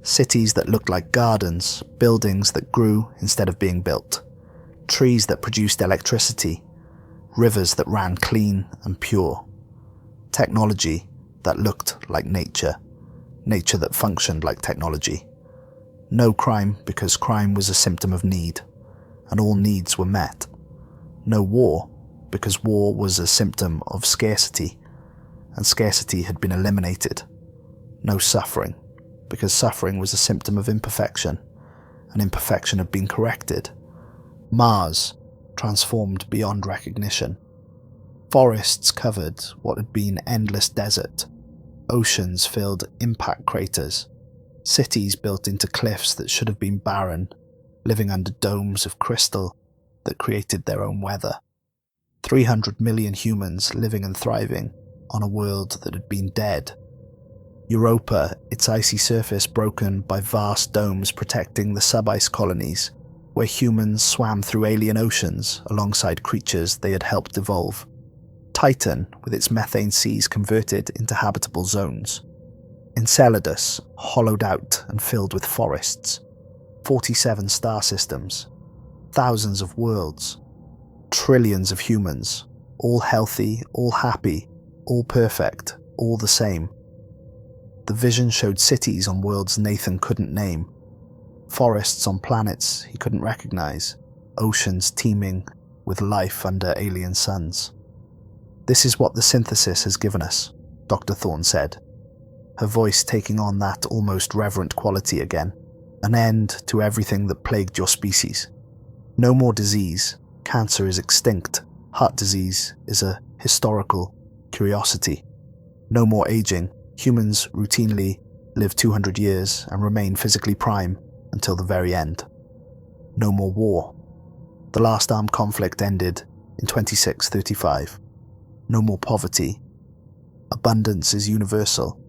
Cities that looked like gardens, buildings that grew instead of being built. Trees that produced electricity. Rivers that ran clean and pure. Technology that looked like nature. Nature that functioned like technology. No crime because crime was a symptom of need, and all needs were met. No war because war was a symptom of scarcity, and scarcity had been eliminated. No suffering because suffering was a symptom of imperfection, and imperfection had been corrected. Mars transformed beyond recognition. Forests covered what had been endless desert. Oceans filled impact craters. Cities built into cliffs that should have been barren, living under domes of crystal that created their own weather. 300 million humans living and thriving, on a world that had been dead. Europa, its icy surface broken by vast domes protecting the sub-ice colonies, where humans swam through alien oceans alongside creatures they had helped evolve. Titan, with its methane seas converted into habitable zones. Enceladus, hollowed out and filled with forests. 47 star systems. Thousands of worlds. Trillions of humans. All healthy, all happy, all perfect, all the same. The vision showed cities on worlds Nathan couldn't name. Forests on planets he couldn't recognize. Oceans teeming with life under alien suns. "This is what the synthesis has given us," Dr. Thorne said, her voice taking on that almost reverent quality again. "An end to everything that plagued your species. No more disease. Cancer is extinct. Heart disease is a historical curiosity. No more aging. Humans routinely live 200 years and remain physically prime until the very end. No more war. The last armed conflict ended in 2635. No more poverty. Abundance is universal.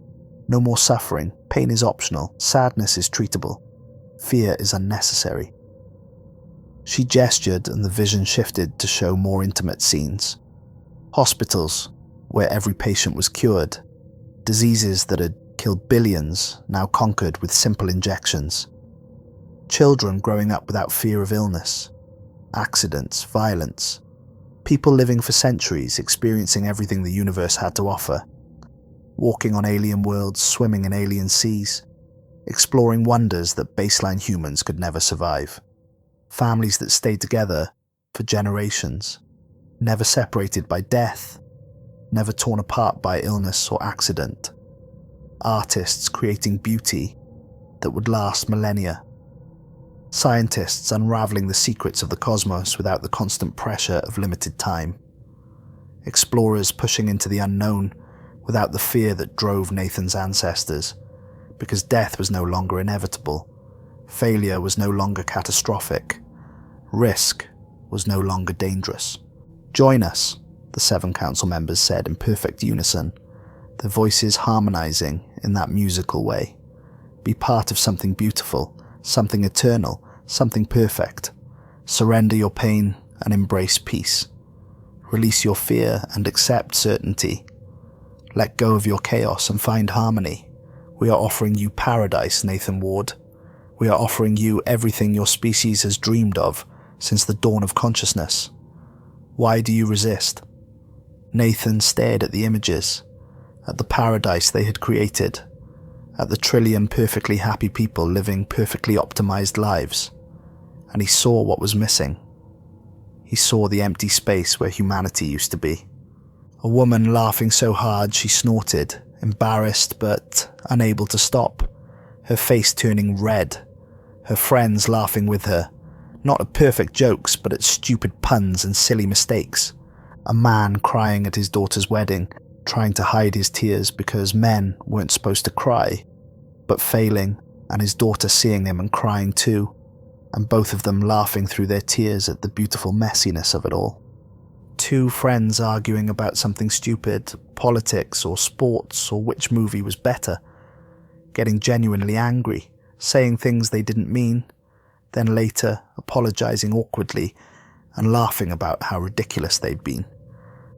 No more suffering. Pain is optional. Sadness is treatable. Fear is unnecessary." She gestured and the vision shifted to show more intimate scenes. Hospitals, where every patient was cured. Diseases that had killed billions, now conquered with simple injections. Children growing up without fear of illness. Accidents, violence. People living for centuries, experiencing everything the universe had to offer. Walking on alien worlds, swimming in alien seas. Exploring wonders that baseline humans could never survive. Families that stayed together for generations. Never separated by death. Never torn apart by illness or accident. Artists creating beauty that would last millennia. Scientists unraveling the secrets of the cosmos without the constant pressure of limited time. Explorers pushing into the unknown without the fear that drove Nathan's ancestors, because death was no longer inevitable. Failure was no longer catastrophic. Risk was no longer dangerous. "Join us," the 7 council members said in perfect unison, their voices harmonizing in that musical way. "Be part of something beautiful, something eternal, something perfect. Surrender your pain and embrace peace. Release your fear and accept certainty. Let go of your chaos and find harmony. We are offering you paradise, Nathan Ward. We are offering you everything your species has dreamed of since the dawn of consciousness. Why do you resist?" Nathan stared at the images, at the paradise they had created, at the trillion perfectly happy people living perfectly optimized lives, and he saw what was missing. He saw the empty space where humanity used to be. A woman laughing so hard she snorted, embarrassed but unable to stop, her face turning red, her friends laughing with her, not at perfect jokes but at stupid puns and silly mistakes. A man crying at his daughter's wedding, trying to hide his tears because men weren't supposed to cry, but failing, and his daughter seeing him and crying too, and both of them laughing through their tears at the beautiful messiness of it all. 2 friends arguing about something stupid, politics or sports or which movie was better, getting genuinely angry, saying things they didn't mean, then later apologizing awkwardly and laughing about how ridiculous they'd been.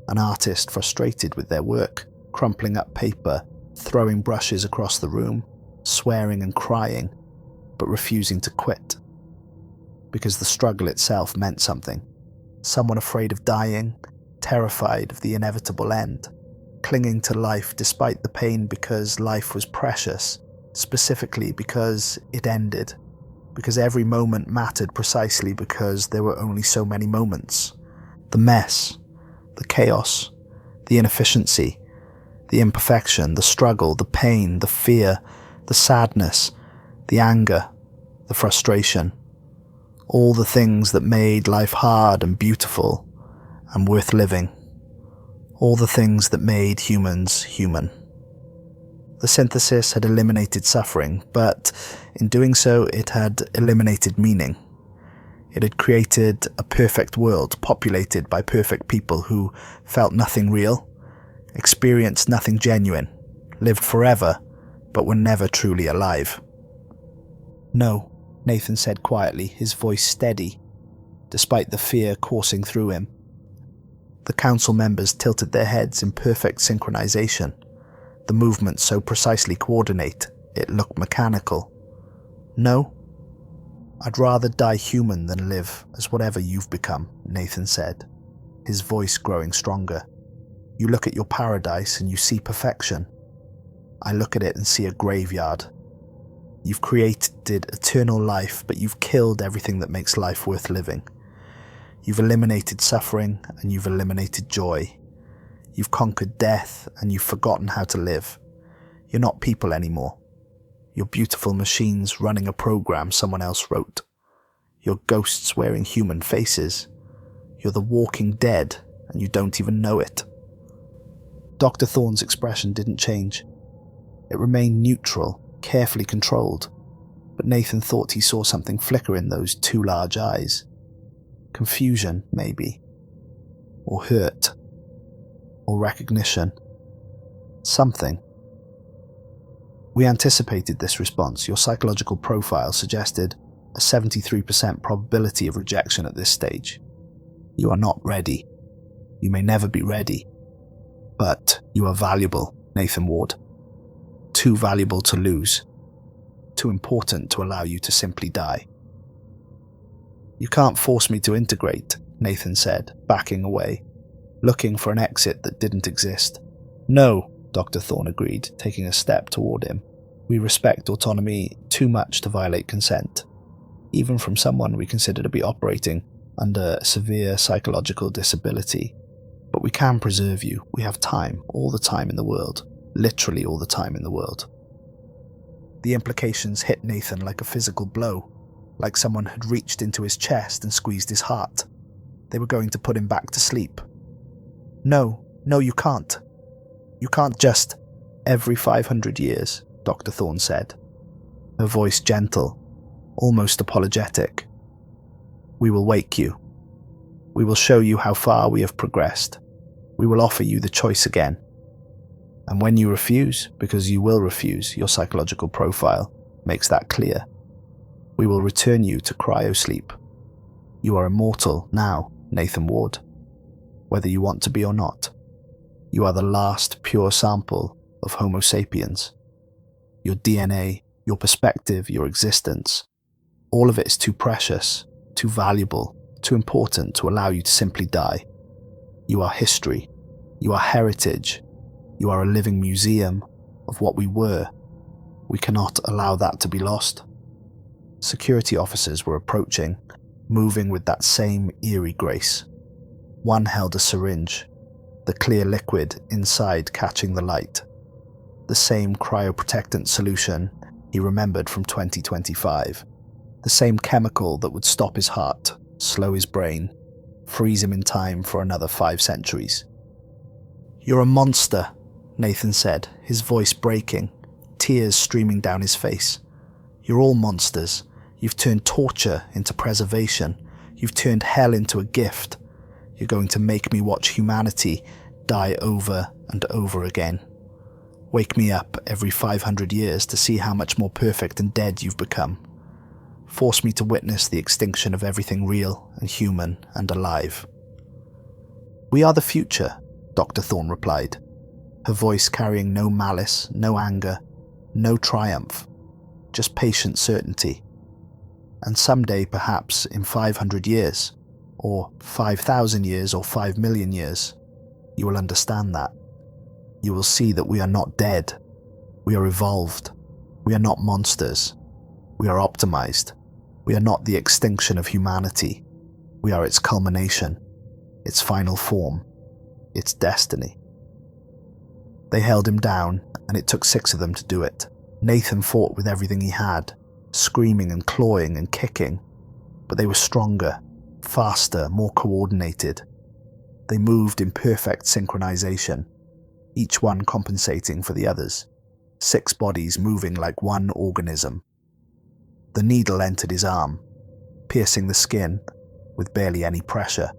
An artist frustrated with their work, crumpling up paper, throwing brushes across the room, swearing and crying, but refusing to quit. Because the struggle itself meant something. Someone afraid of dying, terrified of the inevitable end, clinging to life despite the pain because life was precious, specifically because it ended, because every moment mattered precisely because there were only so many moments. The mess, the chaos, the inefficiency, the imperfection, the struggle, the pain, the fear, the sadness, the anger, the frustration. All the things that made life hard and beautiful and worth living. All the things that made humans human. The synthesis had eliminated suffering, but in doing so it had eliminated meaning. It had created a perfect world populated by perfect people who felt nothing real, experienced nothing genuine, lived forever, but were never truly alive. No, Nathan said quietly, his voice steady, despite the fear coursing through him. The council members tilted their heads in perfect synchronization, the movements so precisely coordinate, it looked mechanical. No, I'd rather die human than live as whatever you've become, Nathan said, his voice growing stronger. You look at your paradise and you see perfection. I look at it and see a graveyard. You've created eternal life, but you've killed everything that makes life worth living. You've eliminated suffering and you've eliminated joy. You've conquered death and you've forgotten how to live. You're not people anymore. You're beautiful machines running a program someone else wrote. You're ghosts wearing human faces. You're the walking dead and you don't even know it. Dr. Thorne's expression didn't change. It remained neutral, carefully controlled, but Nathan thought he saw something flicker in those two large eyes. Confusion, maybe. Or hurt. Or recognition. Something. We anticipated this response. Your psychological profile suggested a 73% probability of rejection at this stage. You are not ready. You may never be ready. But you are valuable, Nathan Ward. Too valuable to lose. Too important to allow you to simply die. You can't force me to integrate, Nathan said, backing away, looking for an exit that didn't exist. No, Dr. Thorne agreed, taking a step toward him. We respect autonomy too much to violate consent, even from someone we consider to be operating under severe psychological disability. But we can preserve you. We have time, all the time in the world. Literally all the time in the world. The implications hit Nathan like a physical blow, like someone had reached into his chest and squeezed his heart. They were going to put him back to sleep. No, you can't. You can't just... Every 500 years, Dr. Thorne said, her voice gentle, almost apologetic. We will wake you. We will show you how far we have progressed. We will offer you the choice again. And when you refuse, because you will refuse, your psychological profile makes that clear, we will return you to cryosleep. You are immortal now, Nathan Ward, whether you want to be or not. You are the last pure sample of Homo sapiens. Your DNA, your perspective, your existence, all of it is too precious, too valuable, too important to allow you to simply die. You are history. You are heritage. You are a living museum of what we were. We cannot allow that to be lost. Security officers were approaching, moving with that same eerie grace. One held a syringe, the clear liquid inside catching the light. The same cryoprotectant solution he remembered from 2025. The same chemical that would stop his heart, slow his brain, freeze him in time for another 5 centuries. You're a monster, Nathan said, his voice breaking, tears streaming down his face. You're all monsters. You've turned torture into preservation. You've turned hell into a gift. You're going to make me watch humanity die over and over again. Wake me up every 500 years to see how much more perfect and dead you've become. Force me to witness the extinction of everything real and human and alive. We are the future, Dr. Thorne replied, her voice carrying no malice, no anger, no triumph, just patient certainty. And someday, perhaps in 500 years, or 5,000 years, or 5 million years, you will understand that. You will see that we are not dead. We are evolved. We are not monsters. We are optimized. We are not the extinction of humanity. We are its culmination, its final form, its destiny. They held him down, and it took 6 of them to do it. Nathan fought with everything he had, screaming and clawing and kicking, but they were stronger, faster, more coordinated. They moved in perfect synchronization, each one compensating for the others, 6 bodies moving like one organism. The needle entered his arm, piercing the skin with barely any pressure.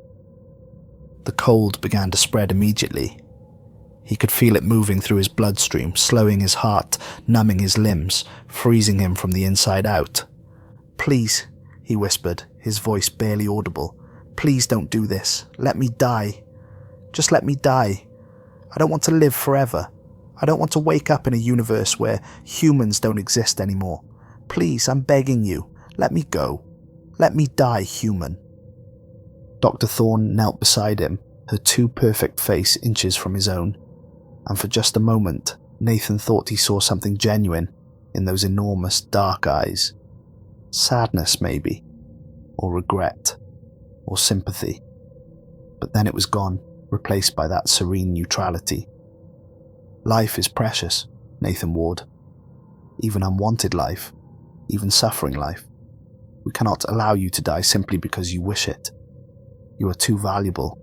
The cold began to spread immediately. He could feel it moving through his bloodstream, slowing his heart, numbing his limbs, freezing him from the inside out. "Please," he whispered, his voice barely audible. "Please don't do this. Let me die. Just let me die. I don't want to live forever. I don't want to wake up in a universe where humans don't exist anymore. Please, I'm begging you. Let me go. Let me die human." Dr. Thorne knelt beside him, her too perfect face inches from his own, and for just a moment, Nathan thought he saw something genuine in those enormous dark eyes. Sadness, maybe, or regret, or sympathy. But then it was gone, replaced by that serene neutrality. Life is precious, Nathan warned. Even unwanted life, even suffering life. We cannot allow you to die simply because you wish it. You are too valuable,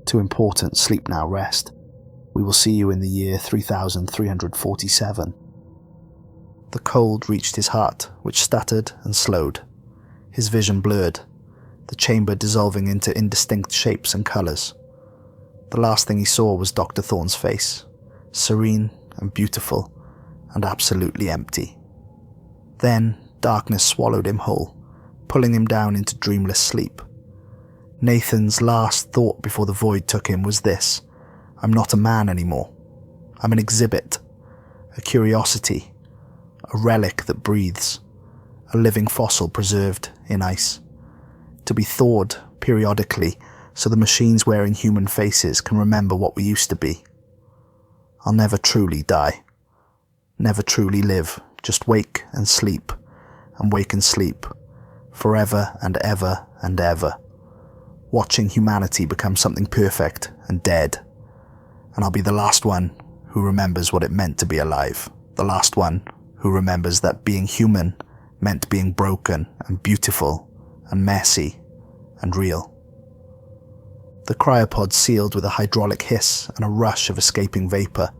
too important. Sleep now, rest. We will see you in the year 3347. The cold reached his heart, which stuttered and slowed. His vision blurred, the chamber dissolving into indistinct shapes and colours. The last thing he saw was Dr. Thorne's face, serene and beautiful and absolutely empty. Then darkness swallowed him whole, pulling him down into dreamless sleep. Nathan's last thought before the void took him was this: I'm not a man anymore. I'm an exhibit, a curiosity, a relic that breathes, a living fossil preserved in ice, to be thawed periodically so the machines wearing human faces can remember what we used to be. I'll never truly die, never truly live, just wake and sleep, and wake and sleep, forever and ever and ever, watching humanity become something perfect and dead. And I'll be the last one who remembers what it meant to be alive, the last one who remembers that being human meant being broken and beautiful and messy and real. The cryopod sealed with a hydraulic hiss and a rush of escaping vapour.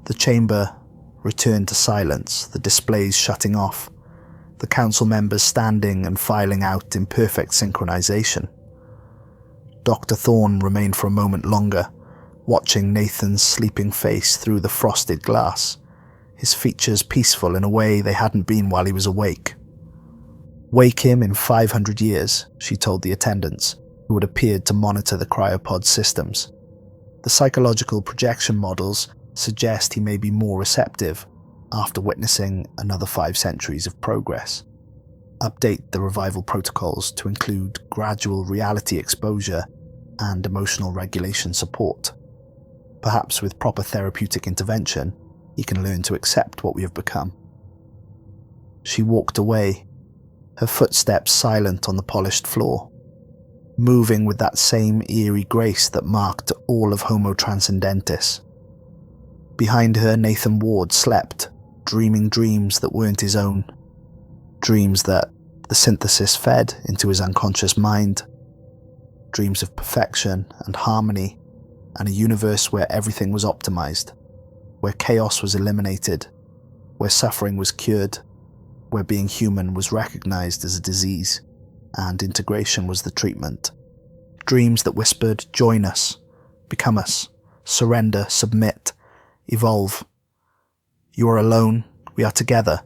The chamber returned to silence, the displays shutting off, the council members standing and filing out in perfect synchronization. Dr. Thorne remained for a moment longer, watching Nathan's sleeping face through the frosted glass, his features peaceful in a way they hadn't been while he was awake. "Wake him in 500 years, she told the attendants, who had appeared to monitor the cryopod systems. The psychological projection models suggest he may be more receptive after witnessing another 5 centuries of progress. Update the revival protocols to include gradual reality exposure and emotional regulation support. Perhaps with proper therapeutic intervention, he can learn to accept what we have become." She walked away, her footsteps silent on the polished floor, moving with that same eerie grace that marked all of Homo transcendentis. Behind her, Nathan Ward slept, dreaming dreams that weren't his own, dreams that the synthesis fed into his unconscious mind, dreams of perfection and harmony, and a universe where everything was optimized, where chaos was eliminated, where suffering was cured, where being human was recognized as a disease, and integration was the treatment. Dreams that whispered, join us, become us, surrender, submit, evolve. You are alone, we are together.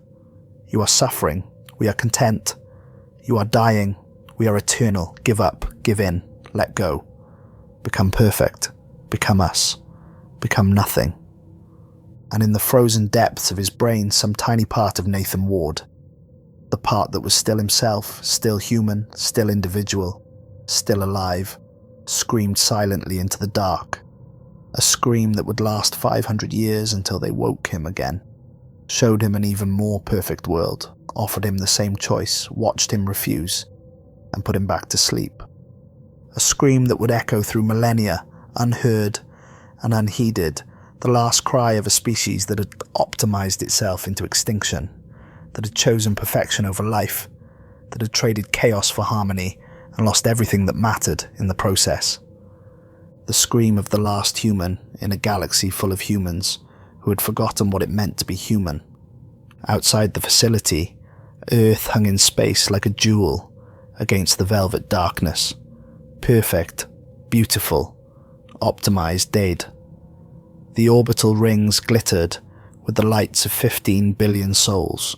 You are suffering, we are content. You are dying, we are eternal. Give up, give in, let go. Become perfect, become us, become nothing. And in the frozen depths of his brain, some tiny part of Nathan Ward, the part that was still himself, still human, still individual, still alive, screamed silently into the dark. A scream that would last 500 years until they woke him again, showed him an even more perfect world, offered him the same choice, watched him refuse, and put him back to sleep. A scream that would echo through millennia, unheard and unheeded, the last cry of a species that had optimized itself into extinction, that had chosen perfection over life, that had traded chaos for harmony and lost everything that mattered in the process. The scream of the last human in a galaxy full of humans who had forgotten what it meant to be human. Outside the facility, Earth hung in space like a jewel against the velvet darkness. Perfect, beautiful, optimized, dead. The orbital rings glittered with the lights of 15 billion souls,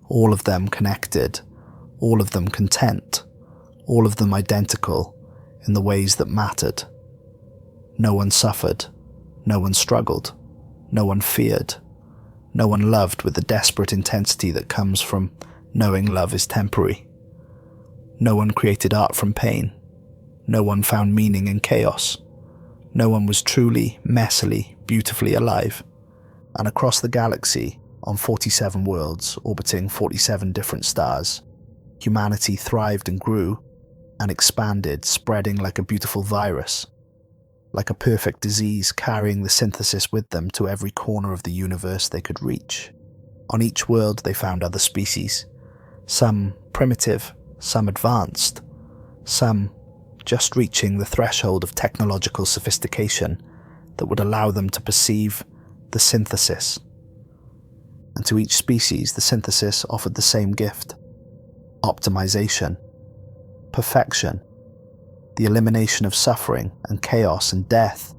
all of them connected, all of them content, all of them identical in the ways that mattered. No one suffered, no one struggled, no one feared, no one loved with the desperate intensity that comes from knowing love is temporary. No one created art from pain, no one found meaning in chaos, no one was truly, messily, beautifully alive. And across the galaxy, on 47 worlds orbiting 47 different stars, humanity thrived and grew and expanded, spreading like a beautiful virus, like a perfect disease, carrying the synthesis with them to every corner of the universe they could reach. On each world they found other species, some primitive, some advanced, some just reaching the threshold of technological sophistication that would allow them to perceive the synthesis. And to each species, the synthesis offered the same gift: optimization, perfection, the elimination of suffering and chaos and death,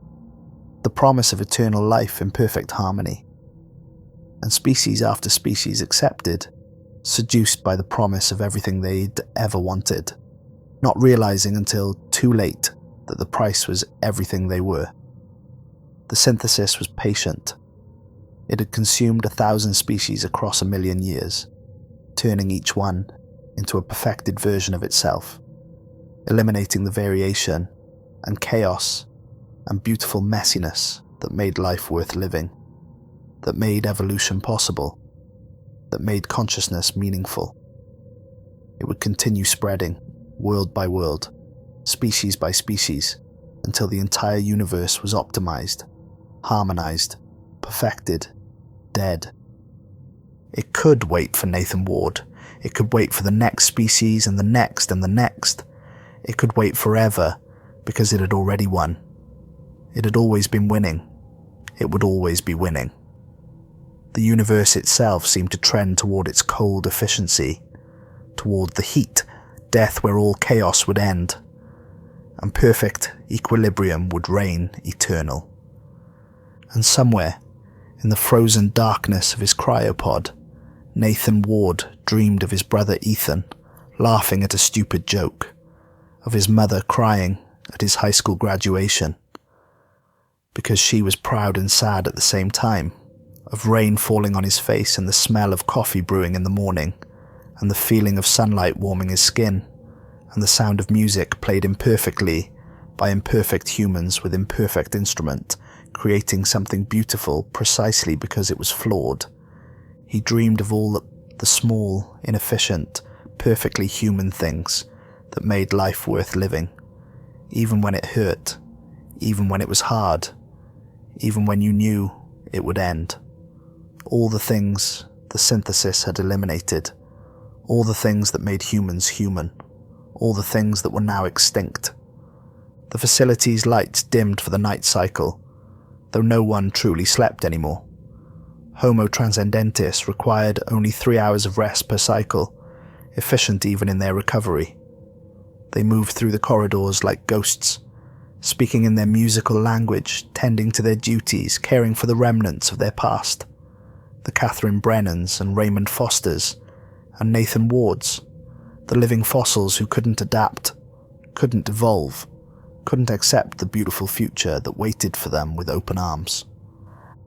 the promise of eternal life in perfect harmony. And species after species accepted, seduced by the promise of everything they'd ever wanted, not realizing until too late that the price was everything they were. The synthesis was patient. It had consumed 1,000 species across 1,000,000 years, turning each one into a perfected version of itself, eliminating the variation and chaos and beautiful messiness that made life worth living, that made evolution possible, that made consciousness meaningful. It would continue spreading, world by world, species by species, until the entire universe was optimized, harmonized, perfected, dead. It could wait for Nathan Ward. It could wait for the next species and the next and the next. It could wait forever because it had already won. It had always been winning. It would always be winning. The universe itself seemed to trend toward its cold efficiency, toward the heat, death where all chaos would end, and perfect equilibrium would reign eternal. And somewhere, in the frozen darkness of his cryopod, Nathan Ward dreamed of his brother Ethan, laughing at a stupid joke, of his mother crying at his high school graduation, because she was proud and sad at the same time, of rain falling on his face and the smell of coffee brewing in the morning, and the feeling of sunlight warming his skin, and the sound of music played imperfectly by imperfect humans with imperfect instrument, creating something beautiful precisely because it was flawed. He dreamed of all the small, inefficient, perfectly human things that made life worth living, even when it hurt, even when it was hard, even when you knew it would end. All the things the synthesis had eliminated, all the things that made humans human, all the things that were now extinct. The facility's lights dimmed for the night cycle, though no one truly slept anymore. Homo transcendentis required only 3 hours of rest per cycle, efficient even in their recovery. They moved through the corridors like ghosts, speaking in their musical language, tending to their duties, caring for the remnants of their past. The Catherine Brennans and Raymond Fosters and Nathan Wards, the living fossils who couldn't adapt, couldn't evolve, couldn't accept the beautiful future that waited for them with open arms.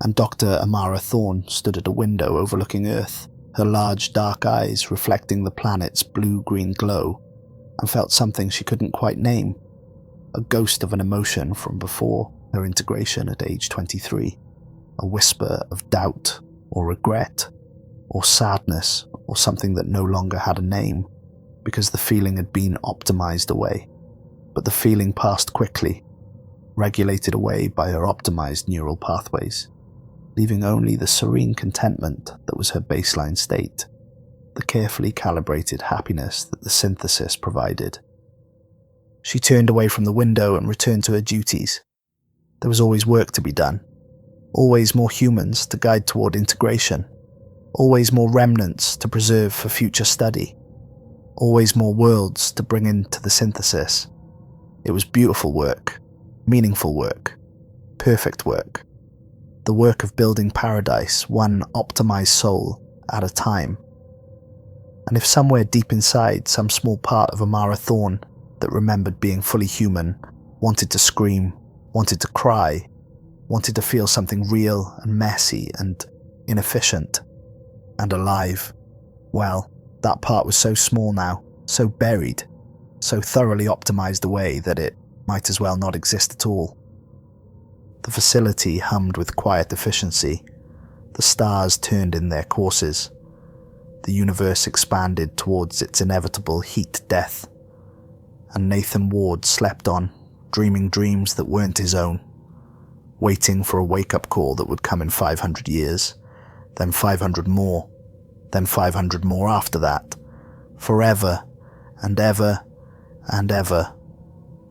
And Dr. Amara Thorne stood at a window overlooking Earth, her large dark eyes reflecting the planet's blue-green glow, and felt something she couldn't quite name, a ghost of an emotion from before her integration at age 23, a whisper of doubt or regret or sadness or something that no longer had a name because the feeling had been optimized away. But the feeling passed quickly, regulated away by her optimized neural pathways, leaving only the serene contentment that was her baseline state, the carefully calibrated happiness that the synthesis provided. She turned away from the window and returned to her duties. There was always work to be done, always more humans to guide toward integration, always more remnants to preserve for future study, always more worlds to bring into the synthesis. It was beautiful work, meaningful work, perfect work. the work of building paradise, one optimized soul at a time. And if somewhere deep inside, some small part of Amara Thorne that remembered being fully human wanted to scream, wanted to cry, wanted to feel something real and messy and inefficient and alive, well, that part was so small now, so buried, so thoroughly optimized away that it might as well not exist at all. The facility hummed with quiet efficiency. The stars turned in their courses. The universe expanded towards its inevitable heat death. And Nathan Ward slept on, dreaming dreams that weren't his own, waiting for a wake-up call that would come in 500 years, then 500 more, then 500 more after that, forever and ever and ever.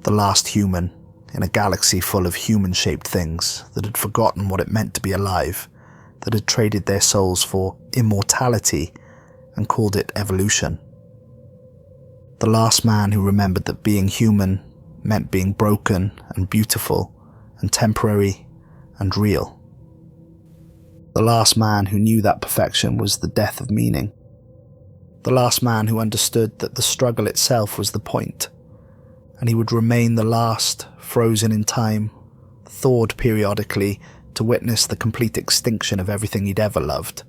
The last human in a galaxy full of human-shaped things that had forgotten what it meant to be alive, that had traded their souls for immortality and called it evolution. The last man who remembered that being human meant being broken and beautiful and temporary and real. The last man who knew that perfection was the death of meaning. The last man who understood that the struggle itself was the point, and he would remain the last, frozen in time, thawed periodically to witness the complete extinction of everything he'd ever loved,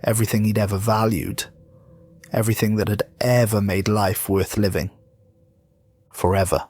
everything he'd ever valued, everything that had ever made life worth living. Forever.